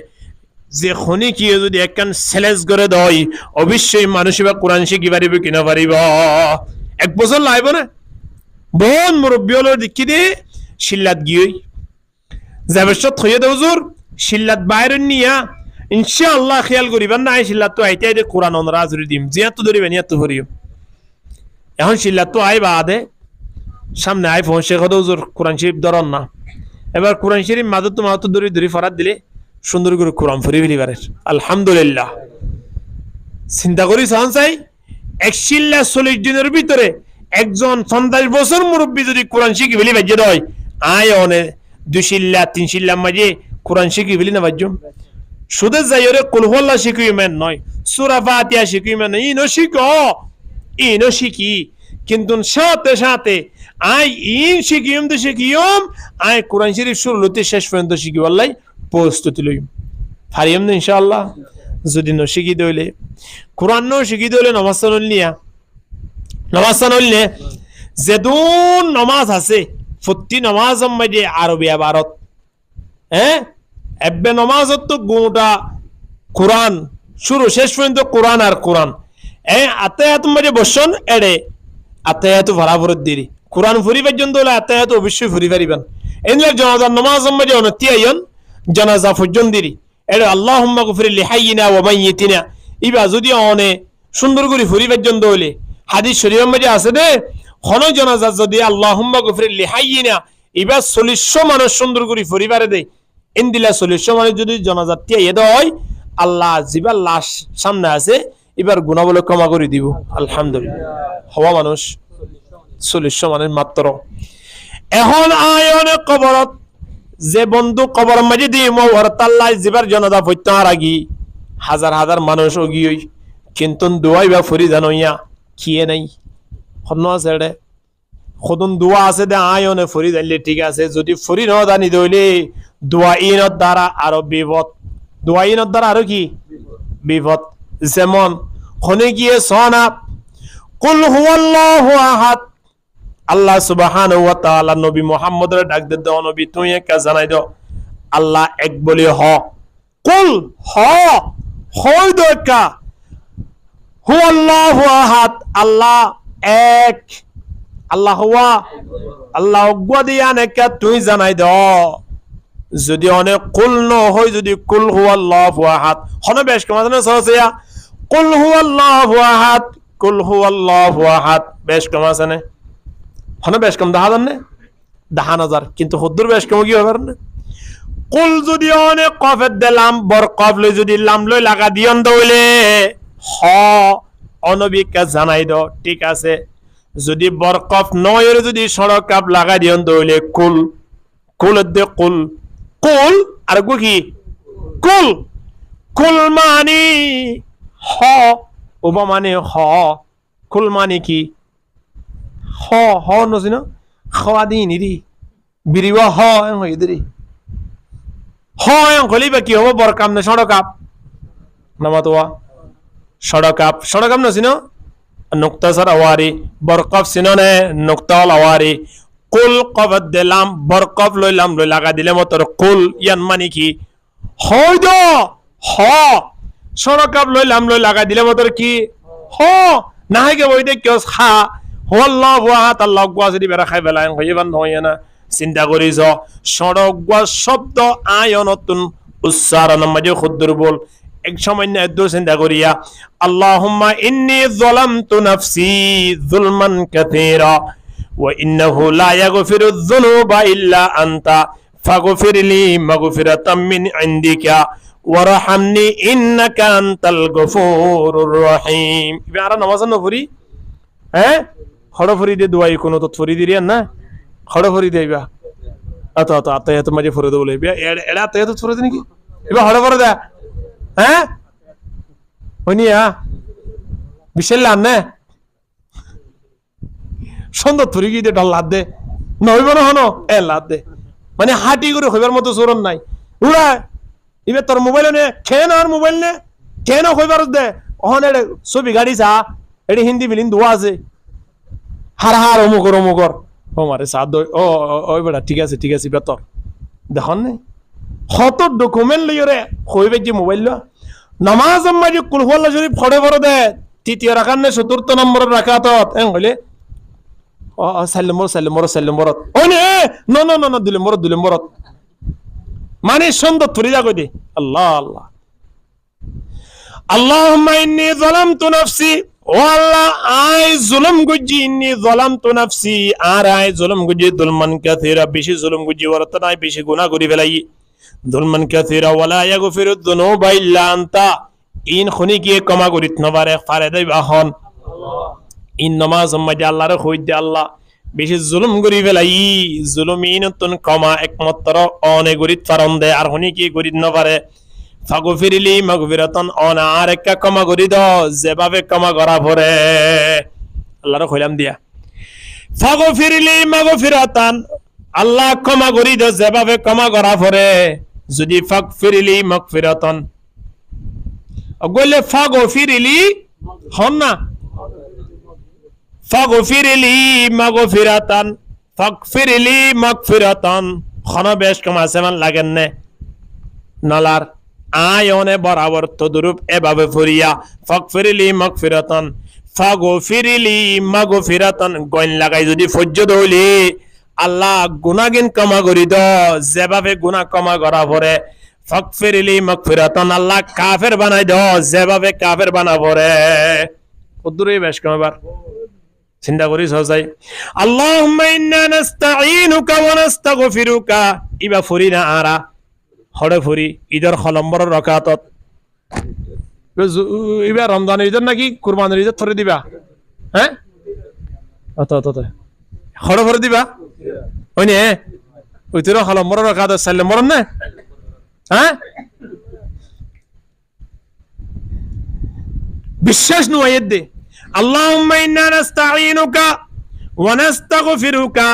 যে খনি কি যদি একখান সেলেস করে দই অবশ্যই মানুষ বা কোরআন শিখি পারিব কিনা পারিব এক বছর লাইব না বোন মুরব্বী হলো দেখি দে শিল্লাত গিয়ে যাবেশ্বর থইয়ে দে হুজুর শিল্লাত বাইরে নিয়া ইনশাআল্লাহ খেয়াল করিবেন না শিল্লাত তো আইতে আইতে কোরআন অনরা জুরি দিম জিয়া তো ধরিবেন ইয়া তো ভরিও এখন শিল্লাত তো আই বাদে সামনে আই ফোন শেখ হুজুর কোরআন শরীফ ধরন না এবার কোরআন শরীফ মাদত তো মাদত ধরি ফরাত দিলে সুন্দর করে কোরআন ফরি ফেলিবারে আলহামদুলিল্লাহ চিন্তা করি সাহন চাই 140 দিনের ভিতরে একজন 50 বছর মুরব্বী যদি কোরআন শিখি ফেলি বাজ্য দেয় আয় অনে 2 শিল্লা 3 শিল্লা মাঝে কোরআন শিখি ফেলি না বাজ্য শুধু যাইরে কুলহুল্লাহ শিখি মেন নয় সূরা ফাতিহা শিখি মেন ইনো শিখি কিন্তু সাথে সাথে আই ইন শিখিম তো শিখিম আই কোরআন শরীফ শুরু হতে শেষ পর্যন্ত শিখি বললাই প্রস্তুতি লইম পারিম না ইনশাআল্লাহ যদি ন শিখি দইলে কোরআন ন শিখি দইলে নামাজ নলিয়ে যেদুন নামাজ আছে প্রতি নামাজ মধ্যে আরবি আবারত এব্বে নামাজত তো গোটা কোরআন শুরু শেষ পর্যন্ত কোরআন আর কোরআন আতায়াত মধ্যে বসন এড়ে আতায়াত বরাবরত দিরি কোরআন ফুরি পর্যন্ত হলে আতায়াত অবশ্যই ফুরি পারিবেন এনলে জানাজার নামাজ মধ্যে অনতি আইন জানাজা পর্যন্ত দিরি এড়ে আল্লাহুম্মা গফির লিহাইয়িনা ওয়া মাইয়িতিনা ইবা যদি অনে সুন্দর করে ফুরি পর্যন্ত হলে হাদিস শরীফের মধ্যে আছে দে কোন জানাজা যদি আল্লাহুম্মা গফির লিহাইয়িনা ইবা 40 মানুষ সুন্দর করে ফুরি পারে দে ইনদিলা 40 মানুষ যদি জানাজা তিয়াই দেয় আল্লাহ জিবা লাশ সামনে আছে এবার গুনাহ বলে ক্ষমা করে দিব আলহামদুলিল্লাহ হওয়া মানুষ 40 মানুষ মাত্র এখন আয়নে কবরত যে বন্ধু কবর মাঝে দিয়ে মহরতাল্লাহ জিবার জানাজা পড়তার আগি হাজার হাজার মানুষ ওগিই কিন্তু দোয়াই বা ফরি জানইয়া কিয়ে নাই হন আছে রে খদন দোয়া আছে দে আয়নে ফরি জানলে ঠিক আছে যদি ফরি ন জানি দইলে দোয়া ইনত দ্বারা আরো বিপদ দোয়া ইনত দ্বারা আরো কি বিপদ যেমন খনে গিয়ে সনা কুল হুয়াল্লাহু আহাদ আল্লাহ সুবহানাহু ওয়া তাআলা নবী মুহাম্মদের ডাক দে দাও নবী তুই একা জানাই দাও আল্লাহ এক বলি হ কুল হয় দকা হুয়াল্লাহু আহাদ আল্লাহ এক আল্লাহ হওয়া আল্লাহ অজ্ঞা দিয়া নেকা তুই জানাই দ যদি অনেক কুল ন হয় যদি কুল হুয়াল্লাহু আহাদ হনে বেশ কেমন সহসিয়া কুল হুয়াল্লাহু আহাদ কুল হুয়াল্লাহু আহাদ বেশ কেমন আছে না হনে বেশ কম দেখা জানে দেখা নজার কিন্তু হুদ্দুর বেশ কেমন কি হবে না কুল যদি অনেক কফের দিলাম বর কফ লই যদি লাম লই লাগা দিয়ন দইলে হ অনবিকা জানাই দ ঠিক আছে যদি বর কফ নয় যদি সড়ক কাপ লাগা দিয়ন দইলে কুল কুল দে কুল কুল আর গো কি কুল কুল মানি হ ওবা মানে হ কুল মানে কি হ হ নছিন খাওয়া দিই নিদি বিরিবা হ হইদিরি হয় অঙ্কলিবা কি হবো বর কাপ না সড়ক কাপ নামাতোয়া সড়ক কাপ নছিন নুক্তা সার আওয়ারি বর কফ সিননে নুক্তাল আওয়ারি কুল কফত দিলাম বর কফ লইলাম লই লাগা দিলে মতর কুল ইয়ান মানে কি হয় দ হ সড়ক কাপ লইলাম লই লাগা দিলে মতর কি হ নাহে কে বই দে কিয় খা হল্লাহু আহাদ আল্লাহ গুয়া যদি বেড়া খাই বেলায় হইবান নহয় না চিন্তা করিছ সড়ক গুয়া শব্দ আয়নতুন উচ্চারণ মাঝে খুদ্দুর বল এক সময় না এত চিন্তা করিয়া আল্লাহুম্মা ইন্নী যালামতু নাফসি যুলমান কাসীরা ওয়া ইন্নাহু লা ইয়াগফিরু যুনুবা ইল্লা আনতা ফাগফিরলি মাগফিরাতাম মিন ইনদিকা ওয়ারহামনি ইন্নাকা আনতাল গফুরুর রহিম ইবারা নামাজ না পড়ি হ্যাঁ খড়ফরি দে দোয়াই কোন তো ফরি দিরিয়া না খড়ফরি দেইবা আতো আতো আতায়াত মাঝে ফরে দে বলে এড়া আতায়াত ফরে দে নাকি এবা খড়ফরে দে হ্যাঁ হনিয়া বিশাল না সুন্দর থরি গিয়ে ডাল লাদ দে নইব না হনো এ লাদ দে মানে হাঁটি করে হইবার মতো চোরন নাই উড়া এবার তোর মোবাইল নে খেয়ে আর মোবাইল নে খেয়ে না হইবার দে অহন এড়ে ছবি গাড়ি চা এটি হিন্দি ফিলিম দোয়া আছে হার হার অমুকর ও মারে সাদ ও ওই বেটা ঠিক আছে বেতর দেখুন নে কত ডকুমেন্ট লই রে হইবে যে মোবাইল লো নামাজ মাঝে কুলহুয়াল্লাহ শরীফ ফড়ে ফড়ে দে তৃতীয় রাখার নে চতুর্থ নম্বরের রাখাতত এং হইলে ও সাল্লাম ও নে ন দিলে মরত মানে সুন্দর থরি যা কই দে আল্লাহ আল্লাহ আল্লাহুম্মা ইন্নী যালামতু নাফসি ও আল্লাহ আই জুলুম গুজি ইন্নী যালামতু নাফসি আর আই জুলুম গুজি দুলমান কাসীরা বেশি জুলুম গুজি ওরত নাই বেশি গুনাহ করি ফেলাই দুলমান কাসীরা ওয়ালা ইয়াগফিরু যুনুবা ইল্লা আনতা ইন খুনি কি ক্ষমা করিত নবারে ফারে দেই বাহন ইন নামাজ মাঝে আল্লাহর কই দে আল্লাহ বেশি জুলুম করি ফেলাই জুলুমিনতুন ক্ষমা একমাত্র অনে গরিত ফারন দে আর খুনি কি করিত নবারে ফাগফিরলি মাগফিরাতান অনা আর একটা ক্ষমা করি দাও যেভাবে ক্ষমা করা পরে আল্লাহর কইলাম দিয়া ফাগফিরলি মাগফিরাতান আল্লাহ ক্ষমা করি দাও যেভাবে ক্ষমা করা পরে যদি ফাগফিরলি মাগফিরাতান অগলে ফাগফিরলি হন না ফাগফিরলি মাগফিরাতান খানা বেশ কম আছে মান লাগেন নে নালার আয়নে বরাবর তদরূপ এভাবে ফরিয়া ফাগফিরলি মাগফিরাতান গইন লাগাই যদি ফজ্জদ হইলি আল্লাহ গুনাহগিন ক্ষমা করি দ যেভাবে গুনাহ ক্ষমা করা পরে ফাগফিরলি মাগফিরাতান আল্লাহ কাফের বানাই দ যেভাবে কাফের বানা পরে কদ্দুরে বেশ কম এবার চিন্তা করি সজাই আল্লাহুম্মা ইন্না নাস্তাঈনুকা ওয়া নাস্তাগফিরুকা ইবা ফরিনা আরা হড়ে ফুরি ঈদের খলম্বর রকাতত এবার রমজানের ঈদের নাকি কুরবানের ঈদের থরে দিবা হ্যাঁ হড়ে ভরে দিবা ওই নে ওই তোর খলম্বর রকাতত সাল্লে মরন না হ্যাঁ বিশ্বাস নুয়াইদ দে আল্লাহুম্মা ইন্না নাস্তাঈনুকা ওয়া নাস্তাগফিরুকা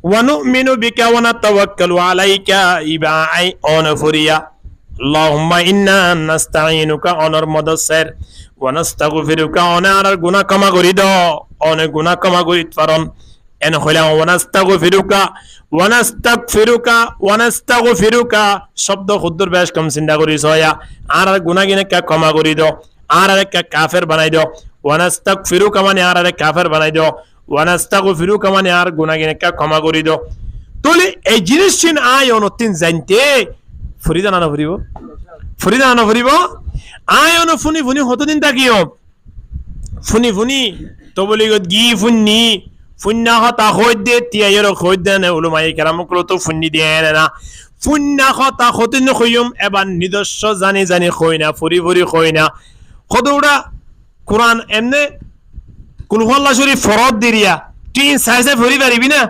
ونؤمن بك ونتوكل عليك إباعي أنفريا اللهم إنا نستعينك أنر مدسر ونستغفرك أنر غنا كما غريد أنر غنا كما غريد فرن إن خلا ونستغفرك শব্দ খুদ্দুর বেশ কম চিন্তা করিস হয়া আর গুনাহ গিনে ক্ষমা করি দাও আর কাফের বানাই দাও ওয়ানাস্তাগফিরুকা মানে আর কাফের বানাই দাও ওয়া নাস্তাগফিরুকা মানে আর গুনাহকে ক্ষমা করি দাও তাহলে এই জিনিসটিন আয় অনতিন জানতে ফরিদা না ফুরিব আয় অন ফুনি ফুনি কতদিন থাকিও ফুনি তো বলি গি ফুন্নি ফুন্না হতা হইদ দে তিয়ায়ের হইদ দে না উলমায়ে কেরাম কলো তো ফুন্নি দিয়ে না ফুন্না হতা হতিন কইম এবার নিজস্ব জানি কই না ফুরি কই না কতটা কোরআন এমনে কুলহুল্লাহ শরীফ ফরদ দিরিয়া তুই সাইসে ফুরি পারিবি না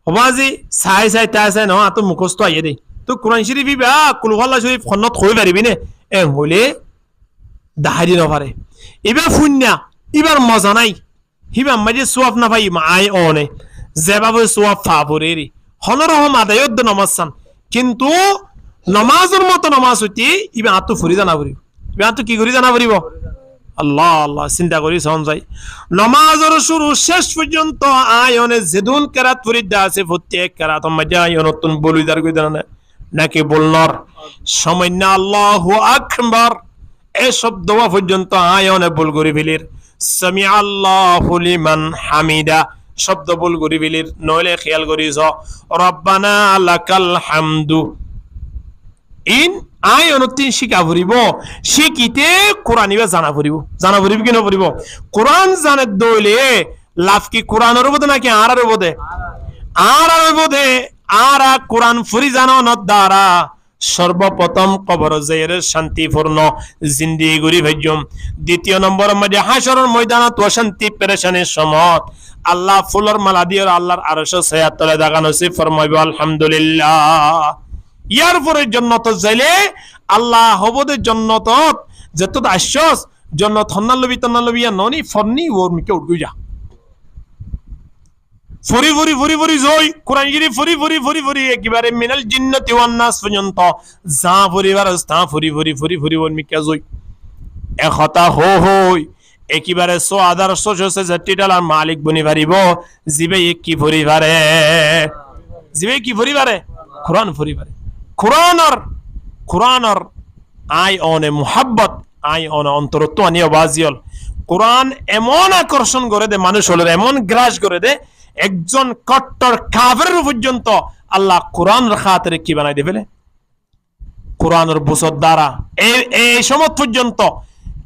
হবাজি সাই তাই ন তো মুখস্থ আইয়ে দে তো কোরআন শরীফ বা কুলহুল্লাহ শরীফ খন্নত কই পারিবি না হলে দাহারি নপারে এবার ফুন্না এবার মজা নাই হিবা মাঝে সোয়াব না পাই আয় অনে যেভাবে সোয়াব ফাভরে রে হনরহম আদায়ত নমাজ কিন্তু নমাজের মতো নমাজ হইতে ইবে আতো ফুরি জানা ফুরিব ইবে আতো কি করি জানা ফুরিব আল্লাহ চিন্তা করি সন যাই নমাজের শুরু শেষ পর্যন্ত আয়নে যেদুন কেরাত ফুরিদা আছে প্রত্যেক কেরাত মাঝে আয়নতুন বলিদার কই জানা নাকি বলনর সামান্য আল্লাহু আকবার এই শব্দ পর্যন্ত আয়নে বল করি ফেলির সামি আল্লাহু লিমান হামিদা শব্দ বল করি ফেলির নইলে খেয়াল করিস রব্বানা লাকাল হামদু ইন আয় অনতিন শিকা ফুরিব শিকিতে কোরআন ইবা জানা ফুরিব কি নফুরিব কোরআন জানে দইলে লাভ কি কোরআনের বোধে নাকি আর বোধে আর কোরআন ফুরি জানো ন দ্বারা সর্বপ্রথম কবর জের শান্তিপূর্ণ জিন্দেগি গরি ভাইজম দ্বিতীয় নম্বর মধ্যে হাসরের ময়দানত শান্তি পেরেশানির সময় আল্লাহ ফুলের মালা দিয়ে আল্লাহর আরশ ছায়া তলে দাগানো সে ফরমাইবে আলহামদুলিল্লাহ ইয়ার পরে জন্নত যাইলে আল্লাহ হবদের জন্নত যত আশ্বাস জন্নত হন্নালবি তন্নালবি ননি ফরনি ওর মিকে উঠগুই যা ফরি জয় কোরআন গিরি ফরি একেবারে মিনাল জিন্নাতি ওয়ান নাস পর্যন্ত যা পরিবার তা ফরি ওর মিকে জয় একতা হই একেবারে সো আদার সোজসে জাতিটালার মালিক বনি পারিব জিবে কি পরিবারে কোরআন পরিবারে কোরআনর আই অনে মুহাব্বত আই অনে অন্তরত্ব আনিও বাজিয়ল কোরআন এমন আকর্ষণ করে দে মানুষ হলো এমন গ্রাস করে দে একজন কট্টর কাফের পর্যন্ত আল্লাহ কোরআন খাতিরে কি বানাই দে ফেলে কোরআনের বসত দ্বারা এই সময় পর্যন্ত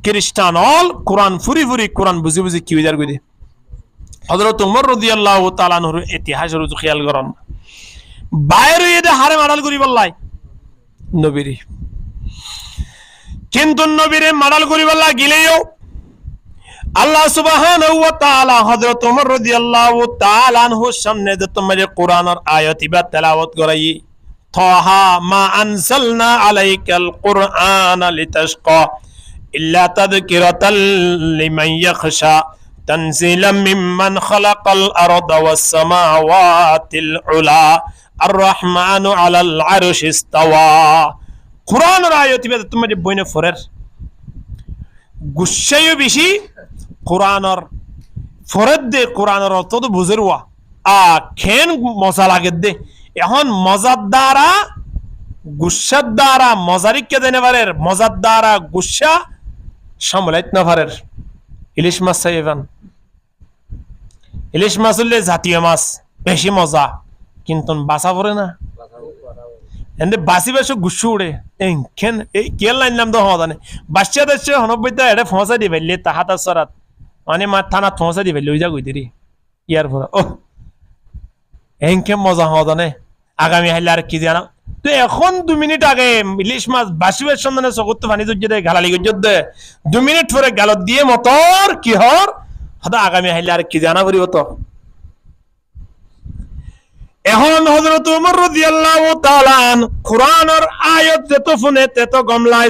খ্রিস্টান অল কোরআন ফুরি কোরআন বুঝি কি বিদার কই দে হযরত ওমর রাদিয়াল্লাহু তাআলা আনহুর ইতিহাসের খেয়াল করন বাইরে এদে হারে মারাল করি বললাই নবীরে কিন্তু নবীরে মারাল করি বললা গিলেও আল্লাহ সুবহানাহু ওয়া তাআলা হযরত ওমর রাদিয়াল্লাহু তাআলা আনহুর সামনে যে তোমাদের কোরআনের আয়াত ইবা তেলাওয়াত করাই তাহা মা আনজালনা আলাইকাল কুরআনা লিতাশকা ইল্লা তাযকিরাতাল লিমান ইয়াখশা তানজিলাম মিম্মান খালাকাল আরদা ওয়াস সামাওয়াতিল উলা আর রহমানু আলাল আরশি ইস্তাওয়া কোরআনের আয়াত ইবা তোমাদের বইনে ফরের গুসাইও বেশি কোরআনের ফরদ দে কোরআনের অর্থ তো বুঝেরওয়া খেন মজা লাগে দে এখন মজার দ্বারা গুসার দ্বারা মজারিককে দেনে পারের মজার দ্বারা গুসা সামলাইত না পারের ইলিশ মাছ চাইবেন ইলিশ মাছ হলে জাতীয় মাছ বেশি মজা কিন্তু বাসা পড়ে না এনে বাসি বাসে গুসু উড়ে কেন এই কেল লাইন নাম তো হওয়া জানে বাচ্চা দেশে হনব্বইটা এটা ফসা দি ফেললে তাহাতা সরাত মানে মা থানা ফসা দি ফেললে ওই যা গইতিরি ইয়ার পর ও এনকে মজা হওয়া জানে আগামী হাইলে আর কি জানা তো এখন 2 মিনিট আগে ইলিশ মাছ বাসি বেশ সন্ধানে চকুত পানি জুজে দেয় গালালি গজ্জত দে 2 মিনিট পরে গালত দিয়ে মতর কি হর হদা আগামী হাইলে আর কি জানা করিব তো এখন হযরত ওমর রাদিয়াল্লাহু তাআলা কোরআনের আয়াত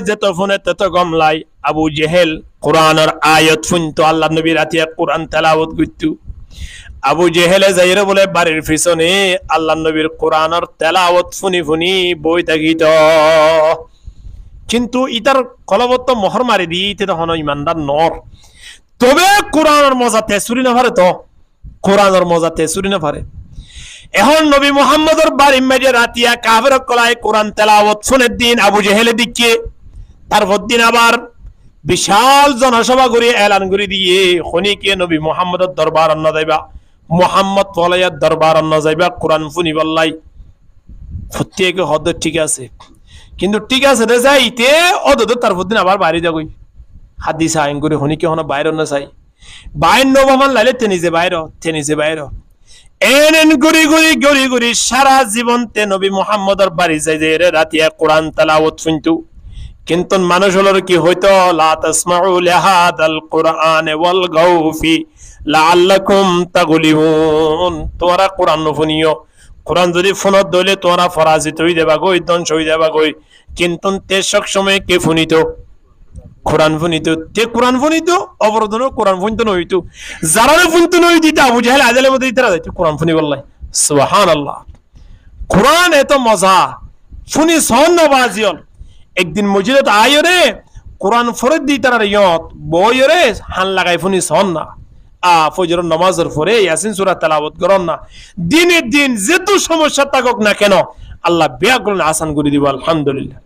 যেত গমলাই আবু জেহেল কোরআনের আয়াত শুনতো আল্লাহ নবী রাতে কোরআন তেলাওয়াত করত আবু জেহেলে যাইরে বলে বাড়ির পিছনে আল্লাহ নবীর কোরআনের তেলাওয়াত শুনি বই থাকিত কিন্তু ইতার কলবত মোহর মারি দিতে তখন ইমানদার নর তবে কোরআনের মজা তেসুরি না পারে তো কোরআনের মজা তেসুরি না পারে এখন নবী মুহাম্মদের বাড়ি মেজে রাতিয়া কাফের কলায় কোরআন তেলাওয়াত শুনের দিন আবু জেহেলে দিকে তারপর দিন আবার বিশাল জনসভা করে এলান করে দিয়ে খনিকে নবী মুহাম্মদের দরবার আন্না দেবা মোহাম্মদ ফলাইয়া দরবার ন যাইবা কোরআন ফুনি বললাই প্রত্যেকে হদ ঠিক আছে কিন্তু ঠিক আছে রে যাইতে অদদ তারপর দিন আবার বাইরে যাগই হাদিস আইন করে হনি কি হন বাইরে না চাই বাইর নবামান লাইলে তে নিজে বাইর এন গুড়ি গুড়ি গুড়ি গুড়ি সারা জীবন তে নবী মুহাম্মদর বাড়ি যাই যে রাতিয়া কোরআন তেলাওয়াত শুনতু কিন্তু মানুষ হলোর কি হইতো লা তাসমাউ লিহাদাল কোরআন ওয়াল গাউফি লাআল্লাকুম তাগলিবুন তোরা কোরআন শুনিও কোরআন যদি ফোনত দইলে তোরা ফরাজিত হই দেবা গই ধ্বংস হই দেবা গই কিন্তু তে সব সময় কে শুনিত কোরআন ফুনিত তে কোরআন ফুনিত অবরোধন কোরআন ফুনিত নইতো যারা ফুনিত নই দিতা আবু জাহেল আজলের মধ্যে ইতরা যাইতো কোরআন ফুনি বললাই সুবহানাল্লাহ কোরআন এত মজা ফুনি সন নবাজিয়ল একদিন মসজিদত আয়রে কোরআন ফরদ দি তার ইয়ত বয়রে হান লাগাই ফুনি সন না ফজর নামাজের পরে ইয়াসিন সূরা তেলাওয়াত করন না দিনের দিন যেত সমস্যা থাকুক না কেন আল্লাহ বিয়া করুন আসান করে দিব আলহামদুলিল্লাহ